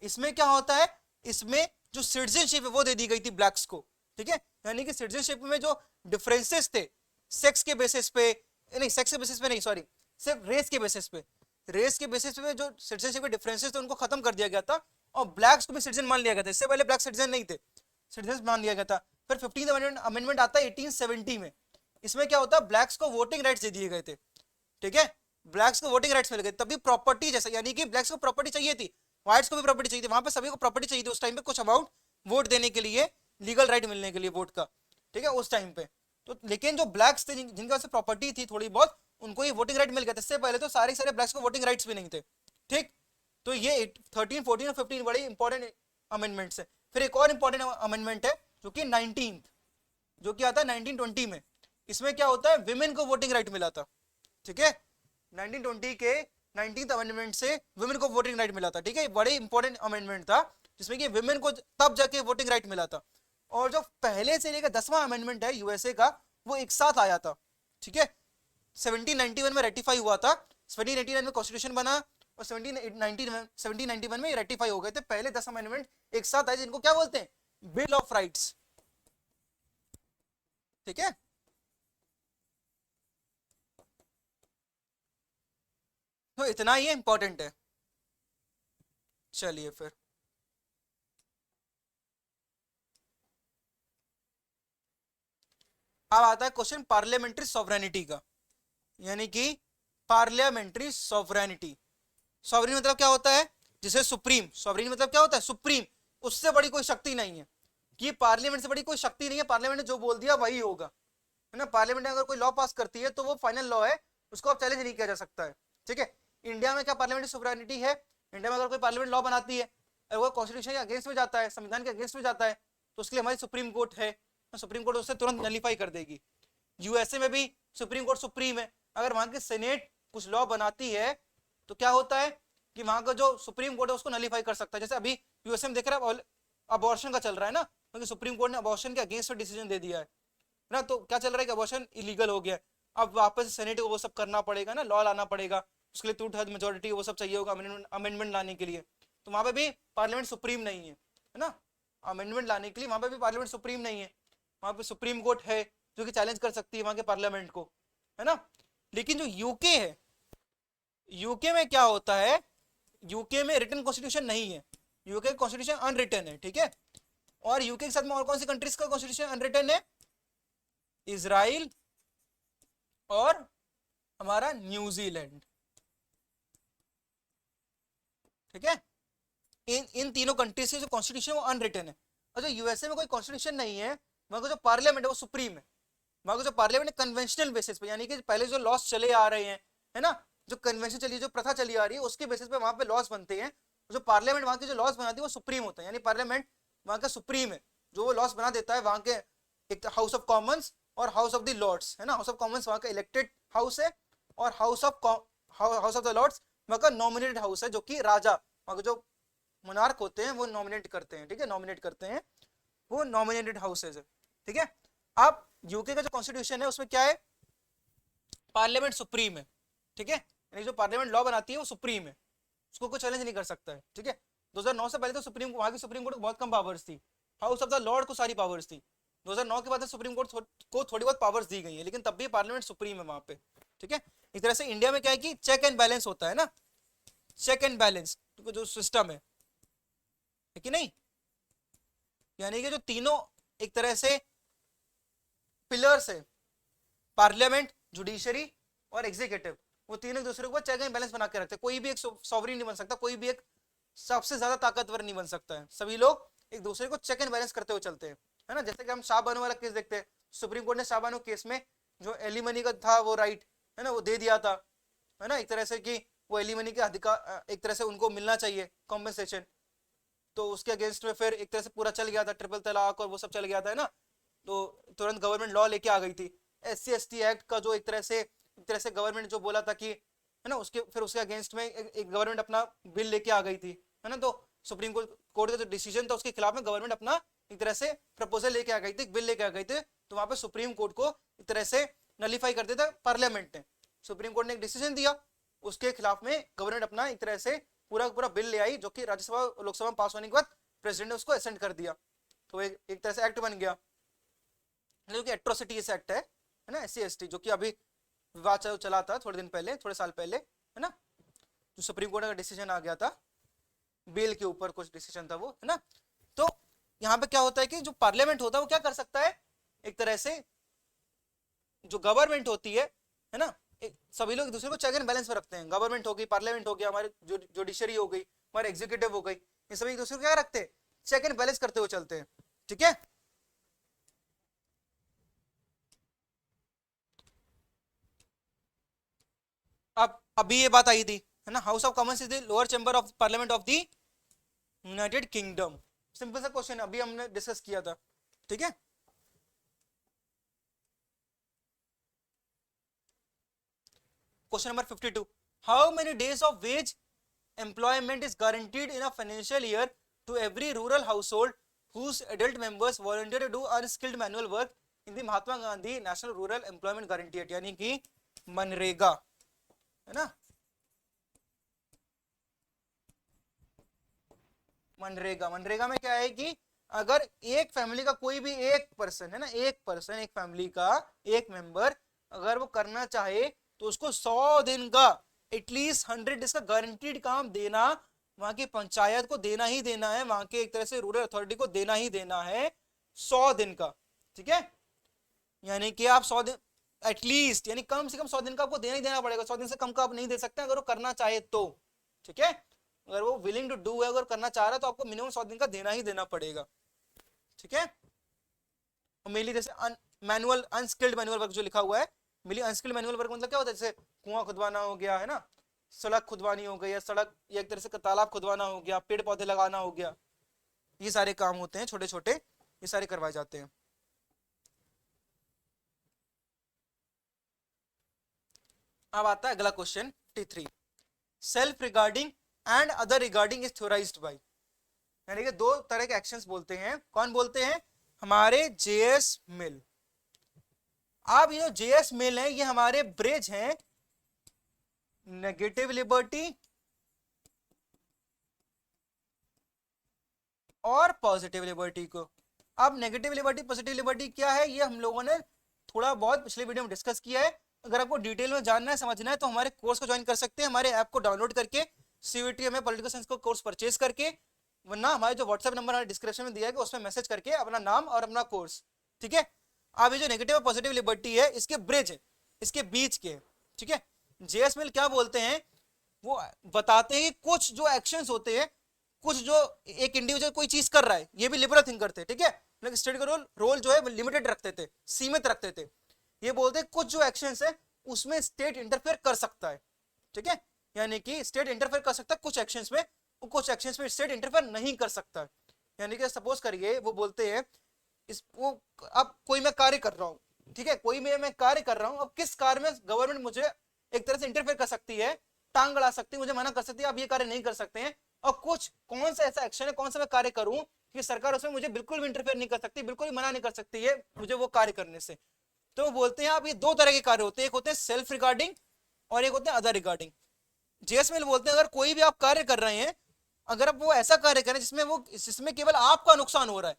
इसमें क्या होता है, इसमें जो सिटीजनशिप है वो दे दी गई थी ब्लैक्स को। ठीक है, यानी कि सिटीजनशिप में जो डिफरेंसेस थे सेक्स के बेसिस पे, नहीं सेक्स के बेसिस पे नहीं, सॉरी, सिर्फ रेस के बेसिस पे, रेस के बेसिस पे जो सिटीजनशिप के डिफरेंसेस थे उनको खत्म कर दिया गया था, और ब्लैक्स को भी सिटीजन मान लिया गया था। इससे पहले ब्लैक सिटीजन नहीं थे, सिटीजन मान लिया गया था। फिर 15th अमेंडमेंट आता है 1870 में। इसमें क्या होता है, ब्लैक्स को वोटिंग राइट्स दे दिए गए थे। ठीक है, ब्लैक्स को वोटिंग राइट्स मिल गए, तभी प्रॉपर्टी जैसा, यानी कि ब्लैक्स को प्रॉपर्टी चाहिए थी, व्हाइट्स को भी प्रॉपर्टी चाहिए थी, वहां पे सभी को प्रॉपर्टी चाहिए थी उस टाइम पे, कुछ अमाउंट वोट देने के लिए, लीगल राइट मिलने के लिए वोट का। ठीक है, उस टाइम पे तो, लेकिन जो ब्लैक्स थे जिनके पास प्रॉपर्टी थी थोड़ी बहुत, उनको ये वोटिंग राइट मिल गया था। इससे पहले तो सारे ब्लैक्स को वोटिंग राइट्स भी नहीं थे। ठीक, तो ये 13, 14 और 15 बड़ी इंपॉर्टेंट अमेंडमेंट्स है। फिर एक और इंपॉर्टेंट अमेंडमेंट है जो कि 19th, जो कि आता है 1920 में। इसमें क्या होता है, विमेन को वोटिंग राइट मिला था। ठीक है, 1920 के 19th अमेंडमेंट से विमेन को वोटिंग राइट मिला था। ठीक है, बड़े इंपॉर्टेंट अमेंडमेंट था जिसमें कि विमेन को तब जाके वोटिंग राइट मिला था। और जो पहले से लेकर 10वां अमेंडमेंट है यूएसए का, वो एक साथ आया था। ठीक है, 1791 में रेटिफाई हुआ था, 1789 में कॉन्स्टिट्यूशन बना, और 1791 में रेटिफाई हो गए थे। पहले 10 अमेंडमेंट एक साथ आए, जिनको क्या बोलते हैं, बिल ऑफ राइट्स। ठीक है, तो इतना ही इंपॉर्टेंट है। चलिए फिर अब आता है क्वेश्चन पार्लियामेंट्री सॉवरेनिटी का, यानी कि पार्लियामेंट्री सॉवरेनिटी। सॉवरेन मतलब क्या होता है, जिसे सुप्रीम, सॉवरेन मतलब क्या होता है, सुप्रीम, उससे बड़ी कोई शक्ति नहीं है, कि पार्लियामेंट से बड़ी कोई शक्ति नहीं है, पार्लियामेंट ने जो बोल दिया वही होगा, है ना। पार्लियामेंट अगर कोई लॉ पास करती है तो वो फाइनल लॉ है, उसको अब चैलेंज नहीं किया जा सकता है, ठीक है। इंडिया में क्या पार्लियामेंट्री सुवरेनिटी है, इंडिया में अगर कोई पार्लियामेंट लॉ बनाती है, अगर वो कॉन्स्टिट्यूशन के अगेंस्ट में जाता है, संविधान के अगेंस्ट में जाता है, तो उसके लिए हमारी सुप्रीम कोर्ट है, सुप्रीम कोर्ट उससे तुरंत नलीफाई कर देगी। यूएसए में भी सुप्रीम कोर्ट सुप्रीम है, अगर वहां की सेनेट कुछ लॉ बनाती है तो क्या होता है कि वहां का जो सुप्रीम कोर्ट है उसको नलीफाई कर सकता है। जैसे अभी यूएसए में देख रहे हैं अबॉर्शन का चल रहा है ना, क्योंकि सुप्रीम कोर्ट ने अबॉर्शन के अगेंस्ट में डिसीजन दे दिया है ना, तो क्या चल रहा है कि अबॉर्शन इलीगल हो गया है। अब वापस सेनेट को वो सब करना पड़ेगा ना, लॉ लाना पड़ेगा, उसके लिए 2/3 मेजोरिटी वो सब चाहिए होगा अमेंडमेंट लाने के लिए, तो वहां पे भी पार्लियामेंट सुप्रीम नहीं है, है ना। अमेंडमेंट लाने के लिए वहां पे भी पार्लियामेंट सुप्रीम नहीं है, वहां पे सुप्रीम कोर्ट है जो कि चैलेंज कर सकती है वहां के पार्लियामेंट को, है ना। लेकिन जो यूके है, यूके में क्या होता है, यूके में रिटन कॉन्स्टिट्यूशन नहीं है, यूके कॉन्स्टिट्यूशन अनरिटन है, ठीक है। और यूके के साथ में और कौन सी कंट्रीज का कॉन्स्टिट्यूशन अनरिटन है, इजराइल और हमारा न्यूजीलैंड, ठीक है। इन तीनों कंट्रीज के जो कॉन्स्टिट्यूशन वो अनरिटन है। और जो यूएसए में कोई कॉन्स्टिट्यूशन नहीं है, वहां का जो पार्लियामेंट है वो सुप्रीम है, वहां का जो पार्लियामेंट कन्वेंशनल बेसिस पे, यानी कि पहले जो लॉस चले आ रहे हैं, है ना, जो कन्वेंशन चली, जो प्रथा चली आ रही है, उसके बेसिस पे वहां पे लॉस बनते हैं। जो पार्लियामेंट वहां के जो लॉस बनाती है वो सुप्रीम होता है, यानी पार्लियामेंट वहां का सुप्रीम है, जो वो लॉस बना देता है वहां के, एक हाउस ऑफ कॉमन्स और हाउस ऑफ द लॉर्ड्स, है ना। हाउस ऑफ कॉमन्स वहां का इलेक्टेड हाउस है, और हाउस ऑफ द लॉर्ड्स वहां का नॉमिनेटेड हाउस है, जो कि राजा वहां के जो मोनार्क होते हैं वो नॉमिनेट करते हैं, ठीक है, नॉमिनेट करते हैं, वो नॉमिनेटेड हाउसेज है, ठीक है। अब यूके का जो कॉन्स्टिट्यूशन है उसमें क्या है, पार्लियामेंट सुप्रीम है, ठीक है, यानी जो पार्लियामेंट लॉ बनाती है वो सुप्रीम है, उसको कोई चैलेंज नहीं कर सकता है, ठीक है। 2009 से पहले तो सुप्रीम वहां की सुप्रीम कोर्ट को बहुत कम पावर्स थी, हाउस ऑफ द लॉर्ड को सारी पावर्स थी। 2009 के बाद सुप्रीम कोर्ट को थोड़ी बहुत पावर्स दी गई है, लेकिन तब भी पार्लियामेंट सुप्रीम है वहां पे, ठीक है। इस तरह से इंडिया में क्या है कि चेक एंड बैलेंस होता है ना, चेक एंड बैलेंस जो सिस्टम है कि नहीं, यानी कि जो तीनों एक तरह से पिलर्स है, पार्लियामेंट, जुडिशरी और एग्जीक्यूटिव, वो तीनों एक दूसरे को चेक एंड बैलेंस बना के रखते हैं। कोई भी एक सॉवरेन नहीं बन सकता, कोई भी एक सबसे ज्यादा ताकतवर नहीं बन सकता है, सभी लोग एक दूसरे को चेक एंड बैलेंस करते हुए चलते हैं, है ना। जैसे कि हम शाहबानो वाला केस देखते हैं, सुप्रीम कोर्ट ने शाहबानो केस में जो एलिमनी का था वो राइट, है ना, वो दे दिया था, है ना, एक तरह से कि वो एलिमनी के अधिकार एक तरह से उनको मिलना चाहिए कॉम्पेंसेशन, तो उसके अगेंस्ट में फिर एक तरह से पूरा चल गया था, ट्रिपल तलाक और वो सब चल गया था, है ना। तो तुरंत गवर्नमेंट लॉ लेके आ गई थी, SC/ST एक्ट का जो एक तरह से गवर्नमेंट जो बोला था कि, है ना, उसके फिर उसके अगेंस्ट में एक गवर्नमेंट अपना बिल लेके आ गई थी, है ना। तो सुप्रीम कोर्ट का जो डिसीजन था उसके खिलाफ में गवर्नमेंट अपना एक तरह से प्रपोजल लेके आ गई थी, बिल लेके आ गई थी, तो वहां पे सुप्रीम कोर्ट को एक तरह से नलीफाई कर दिया था पार्लियामेंट ने। सुप्रीम कोर्ट ने एक डिसीजन दिया, उसके खिलाफ में गवर्नमेंट अपना एक तरह से पूरा पूरा बिल ले आई, जो कि राज्यसभा लोकसभा में पास होने के बाद प्रेसिडेंट ने उसको असेंट कर दिया, तो एक तरह से एक्ट बन गया, जो कि एट्रोसिटीज एक्ट है ना, SC/ST, जो कि अभी विवाद चला था थोड़े दिन पहले, थोड़े साल पहले, है ना, जो सुप्रीम कोर्ट का डिसीजन आ गया था बेल के ऊपर, कुछ डिसीजन था वो, है ना। तो यहाँ पे क्या होता है कि जो पार्लियामेंट होता है वो क्या कर सकता है, एक तरह से जो गवर्नमेंट होती है ना, सभी लोग एक दूसरे को चेक एंड बैलेंस में रखते हैं, गवर्नमेंट हो गई, पार्लियामेंट हो गया, हमारे जुडिशरी हो गई, हमारे एग्जीक्यूटिव हो गई, ये सभी एक दूसरे को क्या रखते हैं, चेक एंड बैलेंस करते हुए चलते हैं, ठीक है। अब अभी ये बात आई थी, है ना, house of Commons is the lower chamber of parliament of the United kingdom, simple सा क्वेश्चन अभी हमने डिस्कस किया था, ठीक है। Question number 52, how many days of ways employment is guaranteed in a financial year to every rural household whose adult members volunteer to do unskilled manual work in the Mahatma Gandhi National Rural Employment Guarantee Act, यानी कि मनरेगा, है ना, मनरेगा में क्या है कि अगर एक फैमिली का कोई भी एक पर्सन, है ना, एक पर्सन, एक फैमिली का एक मेंबर अगर वो करना चाहे तो उसको 100 दिन का, एटलीस्ट 100 डेज का गारंटीड काम देना वहां की पंचायत को देना ही देना है, वहां के एक तरह से रूरल अथॉरिटी को देना ही देना है 100 दिन का, ठीक है। यानी कि आप 100 दिन एटलीस्ट, यानी कम से कम 100 दिन का आपको देना ही देना पड़ेगा, 100 दिन से कम का आप नहीं दे सकते अगर वो करना चाहे तो, ठीक है। अगर वो विलिंग टू डू है, अगर करना चाह रहा है तो आपको मिनिमम 100 दिन का देना ही देना पड़ेगा, ठीक है। और मेनली जैसे मैनुअल अनस्किल्ड मैनुअल वर्क जो लिखा हुआ है, मेनली अनस्किल्ड मैनुअल वर्क मतलब क्या होता है, जैसे कुआं खुदवाना हो गया है ना, सड़क खुदवानी हो गई, या सड़क या एक तरह से तालाब खुदवाना हो गया, पेड़ पौधे लगाना हो गया, ये सारे काम होते हैं छोटे छोटे, ये सारे करवाए जाते हैं। अब आता है अगला question T3, self regarding and other regarding is theorized by, यानी कि दो तरह के एक्शंस बोलते हैं, कौन बोलते हैं, हमारे जेएस मिल। अब ये जो जेएस मिल है ये हमारे ब्रिज हैं नेगेटिव लिबर्टी और पॉजिटिव लिबर्टी को। अब नेगेटिव लिबर्टी पॉजिटिव लिबर्टी क्या है, ये हम लोगों ने थोड़ा बहुत पिछले वीडियो में डिस्कस किया है। अगर आपको डिटेल में जानना है समझना है तो हमारे कोर्स को ज्वाइन कर सकते हैं, हमारे ऐप को डाउनलोड करके सीवीटी में पॉलिटिकल साइंस को कोर्स परचेज करके, वरना हमारे जो व्हाट्सएप नंबर हमारे डिस्क्रिप्शन में दिया है उसमें मैसेज करके अपना नाम और अपना कोर्स, ठीक है। अब ये जो नेगेटिव और पॉजिटिव लिबर्टी है इसके ब्रिज है, इसके बीच के, ठीक है। जेएस मिल क्या बोलते हैं, वो बताते हैं कि कुछ जो एक्शंस होते हैं, कुछ जो एक इंडिविजुअल कोई चीज कर रहा है, ये भी लिबरल थिंकर थे, ठीक है, लेकिन स्टेट का रोल जो है लिमिटेड रखते थे, सीमित रखते थे। ये बोलते हैं कुछ जो एक्शंस है उसमें स्टेट इंटरफेयर कर सकता है, ठीक है, यानी कि स्टेट इंटरफेयर कर सकता है कुछ एक्शंस में, कुछ एक्शंस में स्टेट इंटरफेयर नहीं कर सकता। यानी कि सपोज करिए वो बोलते हैं इस वो अब कोई मैं कार्य कर रहा हूँ, ठीक है, कोई मैं कार्य कर रहा हूँ, अब किस कार्य में गवर्नमेंट मुझे एक तरह से इंटरफेयर कर सकती है, टांग अड़ा सकती है, मुझे मना कर सकती है, आप ये कार्य नहीं कर सकते हैं। और कुछ कौन सा ऐसा एक्शन है, कौन सा मैं कार्य करूं कि सरकार उसमें मुझे बिल्कुल भी इंटरफेयर नहीं कर सकती, बिल्कुल भी मना नहीं कर सकती है मुझे वो कार्य करने से। तो वो बोलते हैं आप ये दो तरह के कार्य होते हैं, एक होते हैं सेल्फ रिगार्डिंग और एक होते हैं अदर रिगार्डिंग। जेएसमिल बोलते हैं अगर कोई भी आप कार्य कर रहे हैं, अगर आप वो ऐसा कार्य करें जिसमें केवल आपका नुकसान हो रहा है,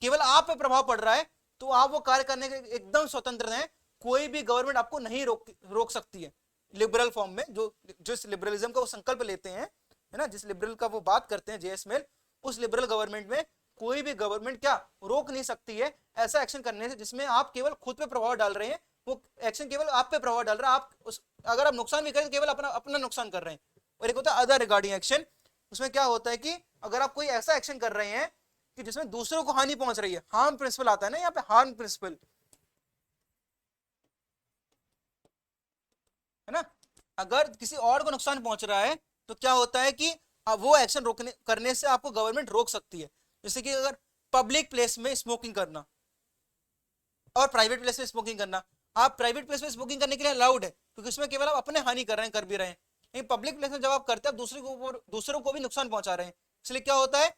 केवल आप पे प्रभाव पड़ रहा है, तो आप वो कार्य करने के एकदम स्वतंत्र हैं, कोई भी गवर्नमेंट आपको नहीं रोक सकती है। लिबरल फॉर्म में जो जिस लिबरलिज्म का वो संकल्प लेते हैं, है ना, जिस लिबरल का वो बात करते हैं जेएसमिल, उस लिबरल गवर्नमेंट में कोई भी गवर्नमेंट क्या रोक नहीं सकती है ऐसा एक्शन करने से जिसमें आप केवल खुद पे प्रभाव डाल रहे हैं, वो एक्शन केवल आप पे प्रभाव डाल रहा है, आप अगर आप नुकसान भी करें तो केवल अपना नुकसान कर रहे हैं। और एक होता है अदर रिगार्डिंग एक्शन, उसमें क्या होता है कि अगर आप कोई ऐसा एक्शन कर रहे हैं कि जिसमें दूसरों को हानि पहुंच रही है, हार्म प्रिंसिपल आता है ना यहाँ पे, हार्म प्रिंसिपल, है ना, अगर किसी और को नुकसान पहुंच रहा है तो क्या होता है कि वो एक्शन रोकने करने से आपको गवर्नमेंट रोक सकती है। जैसे कि अगर पब्लिक प्लेस में स्मोकिंग करना और प्राइवेट प्लेस में स्मोकिंग करना, आप प्राइवेट प्लेस में स्मोकिंग करने के लिए अलाउड है क्योंकि उसमें केवल आप अपने हानि कर रहे हैं, कर भी रहे हैं, लेकिन पब्लिक प्लेस में जब आप करते हैं दूसरों को भी नुकसान पहुंचा रहे हैं, इसलिए क्या होता है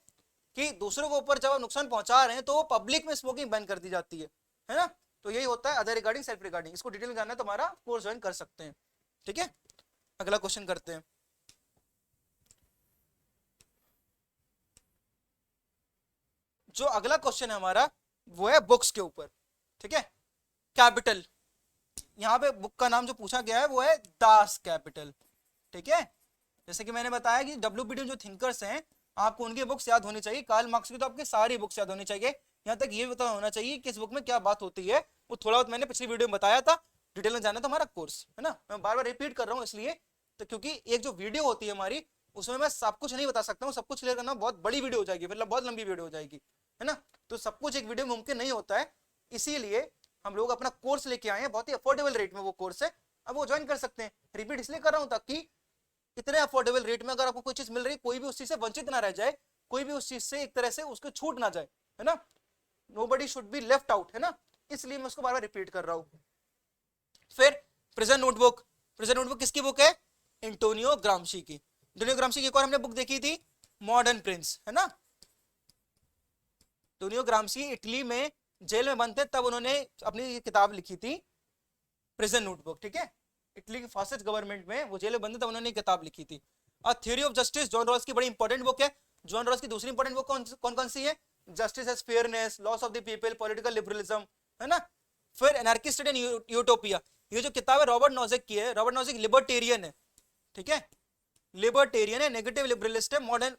कि दूसरों को ऊपर जब आप नुकसान पहुंचा रहे हैं तो वो पब्लिक में स्मोकिंग बैन कर दी जाती है ना। तो यही होता है अदर रिगार्डिंग सेल्फ रिगार्डिंग। इसको डिटेल में जानना है तो हमारा कोर्स ज्वाइन कर सकते हैं, ठीक है। अगला क्वेश्चन करते हैं, जो अगला क्वेश्चन है हमारा वो है बुक्स के ऊपर, ठीक है। कैपिटल, यहाँ पे बुक का नाम जो पूछा गया है वो है दास कैपिटल, ठीक है। जैसे कि मैंने बताया कि WPT जो थिंकर्स हैं आपको उनकी बुक्स याद होनी चाहिए, कार्ल मार्क्स की तो आपकी सारी बुक्स याद होनी चाहिए, यहाँ तक ये पता होना चाहिए कि इस बुक में क्या बात होती है, वो थोड़ा बहुत मैंने पिछली वीडियो में बताया था। डिटेल में जाना तो हमारा कोर्स है ना, मैं बार बार रिपीट कर रहा हूँ इसलिए, तो क्योंकि एक जो वीडियो होती है हमारी उसमें मैं सब कुछ नहीं बता सकता हूँ, सब कुछ क्लियर करना बहुत बड़ी वीडियो हो जाएगी, मतलब बहुत लंबी वीडियो हो जाएगी, है ना। तो सब कुछ एक वीडियो में मुमकिन नहीं होता है, इसीलिए हम लोग अपना कोर्स लेके आए हैं, बहुत ही अफोर्डेबल रेट में वो कोर्स है, अब वो ज्वाइन कर सकते हैं। रिपीट इसलिए कर रहा हूँ ताकि इतने अफोर्डेबल रेट में अगर आपको कोई चीज मिल रही है, कोई भी उस चीज से वंचित ना रह जाए, कोई भी उस चीज से एक तरह से उसको छूट ना जाए, है ना, nobody should be left out, है ना, इसलिए मैं उसको बार बार रिपीट कर रहा हूँ। फिर प्रेजेंट नोटबुक, प्रेजेंट नोटबुक किसकी बुक है, एंटोनियो ग्रामशी की। एंटोनियो ग्रामशी की एक और हमने बुक देखी थी मॉडर्न प्रिंस, है ना। एंटोनियो ग्रामशी इटली में जेल में बंद थे तब उन्होंने अपनी किताब लिखी थी प्रेजेंट नोटबुक, ठीक है। इटली की फासिस्ट गवर्नमेंट में वो जेल में बंद थे तब उन्होंने किताब लिखी थी। और theory of justice John Rawls की बड़ी इंपॉर्टेंट बुक है। जॉन रॉस की दूसरी इंपॉर्टेंट बुक कौन कौन सी है, justice as fairness, laws of the people, political liberalism, है ना। फिर एनार्किस्ट एंड यूटोपिया, ये जो किताब है रॉबर्ट नोजिक की है, रॉबर्ट नोजिक लिबर्टेरियन है, ठीक है, लिबर्टेरियन है, नेगेटिव लिबरलिस्ट है, मॉडर्न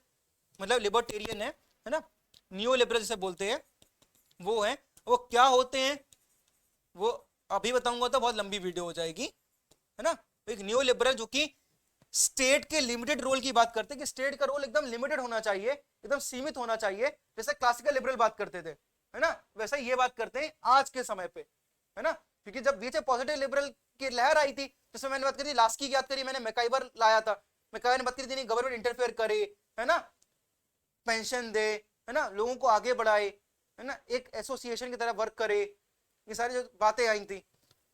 मतलब लिबर्टेरियन है ना, न्यू लिबरल जिसे बोलते हैं वो है। वो क्या होते हैं वो अभी बताऊंगा तो बहुत लंबी वीडियो हो जाएगी, है ना। एक न्यू लिबरल जो कि स्टेट के लिमिटेड रोल की बात करते हैं कि स्टेट का रोल एकदम लिमिटेड होना चाहिए, एकदम सीमित होना चाहिए, जैसे क्लासिकल लिबरल बात करते थे, है ना, वैसा ये बात करते हैं आज के समय पे, है ना। क्योंकि जब बीच में पॉजिटिव लिबरल की लहर आई थी, जिसमें मैंने बात करी लास्की की बात करी, मैंने मैकाइवर लाया था, मैकाइवर ने बात करी थी गवर्नमेंट इंटरफेयर करे, है ना, पेंशन दे, है ना, लोगों को आगे बढ़ाए, है ना, एक एसोसिएशन की तरह वर्क करे, ये सारी जो बातें आई थी।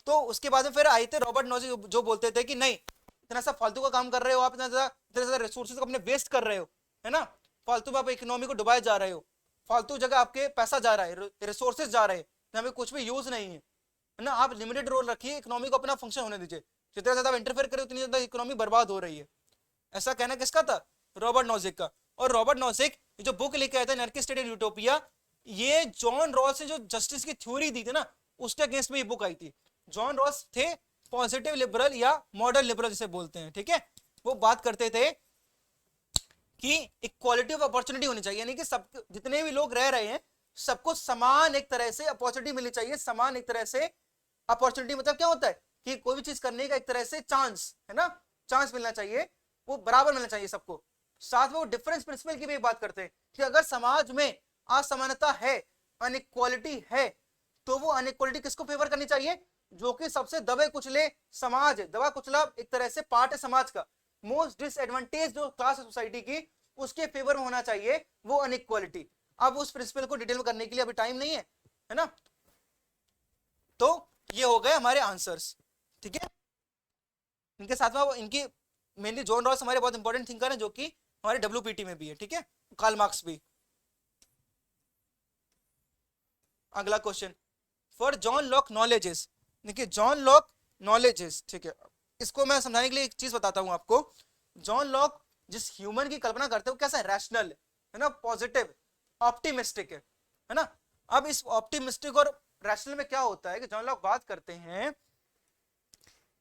तो उसके बाद में फिर आए थे रॉबर्ट नॉजिक, जो बोलते थे कि नहीं, इतना सा फालतू का काम कर रहे हो आप, इतना ज्यादा रिसोर्सेज को अपने वेस्ट कर रहे हो, है ना, फालतू में आप इकोनॉमी को डुबाए जा रहे हो, फालतू जगह आपके पैसा जा रहा है, रिसोर्सेज जा रहे हैं, यहाँ पे कुछ भी यूज नहीं है ना। आप लिमिटेड रोल रखिए, इकोनॉमी को अपना फंक्शन होने दीजिए, जितना ज्यादा आप इंटरफेयर करें उतनी ज्यादा इकोनॉमी बर्बाद हो रही है। ऐसा कहना किसका था? रॉबर्ट नॉजिक का। और रॉबर्ट नॉजिक जो बुक लेके आया था एनार्की स्टेट इन यूटोपिया, ये जॉन रॉस ने जो जस्टिस की थ्योरी दी थी ना, उसके अगेंस्ट में ये बुक आई थी। जॉन रॉस थे पॉजिटिव लिबरल या मॉडर्न लिबरल जिसे बोलते हैं, ठीक है। वो बात करते थे कि इक्वालिटी ऑफ अपॉर्चुनिटी होनी चाहिए, यानी कि सब जितने भी लोग रह रहे हैं सबको समान एक तरह से अपॉर्चुनिटी मिलनी चाहिए, समान एक तरह से अपॉर्चुनिटी। मतलब क्या होता है कि कोई भी चीज करने का एक तरह से चांस, है ना, चांस मिलना चाहिए, वो बराबर मिलना चाहिए सबको। साथ में वो डिफरेंस प्रिंसिपल की भी बात करते हैं कि अगर समाज में असमानता है, अनइक्वालिटी है, तो वो अनइक्वालिटी किसको फेवर करनी चाहिए? जो कि सबसे दबे कुचले समाज है, दबा कुचला एक तरह से पार्ट है समाज का, मोस्ट डिसएडवांटेज जो क्लास है सोसाइटी की, उसके फेवर में होना चाहिए वो अनइक्वालिटी। अब उस प्रिंसिपल को डिटेल में करने के लिए अभी टाइम नहीं है ना। तो ये हो गए हमारे आंसर्स, ठीक है। इनके साथ में इनकी मेनली जॉन रॉस हमारे बहुत इंपॉर्टेंट थिंकर हैं, जो कि हमारे डब्ल्यूपीटी में भी है, ठीक है, कार्ल मार्क्स भी। अगला question, for John Locke knowledges, देखिए जॉन लॉक नॉलेजेस, ठीक है, इसको मैं समझाने के लिए एक चीज बताता हूं आपको। जॉन लॉक जिस ह्यूमन की कल्पना करते हैं वो कैसा है? रैशनल है ना, पॉजिटिव, ऑप्टिमिस्टिक है ना। अब इस ऑप्टिमिस्टिक और रैशनल में क्या होता है कि जॉन लॉक बात करते हैं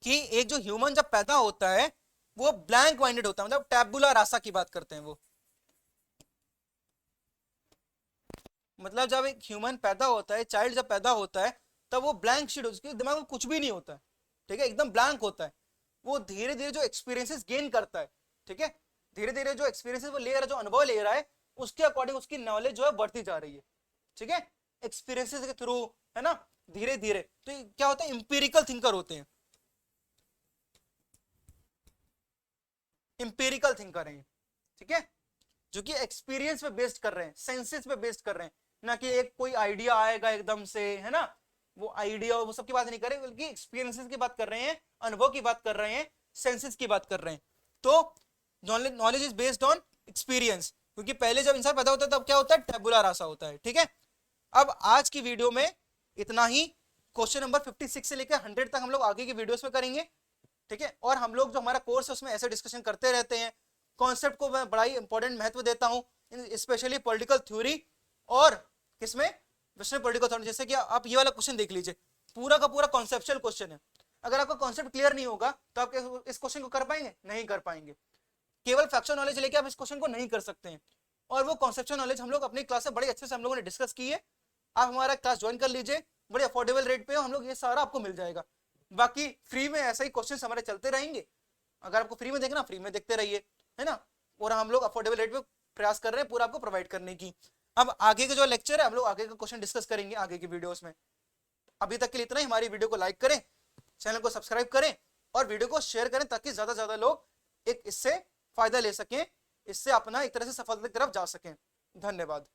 कि एक जो ह्यूमन जब पैदा होता है वो ब्लैंक माइंडेड होता है, मतलब टैबुला रासा की बात करते हैं वो। मतलब जब एक ह्यूमन पैदा होता है, चाइल्ड जब पैदा होता है, तब वो ब्लैंक शीट, उसके दिमाग में कुछ भी नहीं होता है, ठीक है, एकदम ब्लैंक होता है। वो धीरे धीरे जो एक्सपीरियंसेस गेन करता है, ठीक है, धीरे धीरे जो एक्सपीरियंसेस वो ले रहा है, जो अनुभव ले रहा है, उसके अकॉर्डिंग उसकी नॉलेज जो है बढ़ती जा रही है, ठीक है, एक्सपीरियंसेस के थ्रू, है ना, धीरे धीरे। तो क्या होता है? इंपेरिकल थिंकर होते हैं, इंपेरिकल थिंकर हैं, ठीक है, जो कि एक्सपीरियंस पे बेस्ड कर रहे हैं, सेंसेस पे बेस्ड कर रहे हैं, ना कि एक कोई आइडिया आएगा एकदम से, है ना, वो आइडिया वो सब की बात नहीं कर रहे, बल्कि एक्सपीरियंसेस की बात कर रहे हैं, अनुभव की बात कर रहे हैं, सेंसेस की बात कर रहे हैं। तो knowledge is based on experience, क्योंकि पहले जब इंसान पैदा होता है तब क्या होता है? टैबुला रासा होता है, ठीक है। अब आज की वीडियो में इतना ही। क्वेश्चन नंबर 56 से लेकर 100 तक हम लोग आगे की वीडियोस में करेंगे, ठीक है। और हम लोग जो हमारा कोर्स है उसमें ऐसे डिस्कशन करते रहते हैं, कॉन्सेप्ट को मैं बड़ा ही इंपॉर्टेंट महत्व देता हूं, स्पेशली पॉलिटिकल थ्योरी और किसमें? Western political theory. जैसे कि आप ये वाला क्वेश्चन देख लीजिए, पूरा का पूरा कॉन्सेप्चुअल क्वेश्चन है। अगर आपका कॉन्सेप्ट क्लियर नहीं होगा तो आप इस क्वेश्चन को कर पाएंगे? नहीं कर पाएंगे। केवल फैक्चुअल नॉलेज लेके आप इस क्वेश्चन को नहीं कर सकते हैं, और वो कॉन्सेप्चुअल नॉलेज हम लोग अपनी क्लास में बड़े अच्छे से हम लोगों ने डिस्कस की है। आप हमारा क्लास ज्वाइन कर लीजिए, बड़े अफोर्डेबल रेट पे हम लोग ये सारा आपको मिल जाएगा। बाकी फ्री में ऐसा ही क्वेश्चन हमारे चलते रहेंगे। अगर आपको फ्री में देखना, फ्री में देखते रहिए, है ना। और हम लोग अफोर्डेबल रेट पे प्रयास कर रहे हैं पूरा आपको प्रोवाइड करने की। अब आगे के जो लेक्चर है हम लोग आगे का क्वेश्चन डिस्कस करेंगे आगे की वीडियोस में। अभी तक के लिए इतना ही। हमारी वीडियो को लाइक करें, चैनल को सब्सक्राइब करें और वीडियो को शेयर करें, ताकि ज्यादा से ज्यादा लोग एक इससे फायदा ले सकें, इससे अपना एक तरह से सफलता की तरफ जा सकें। धन्यवाद।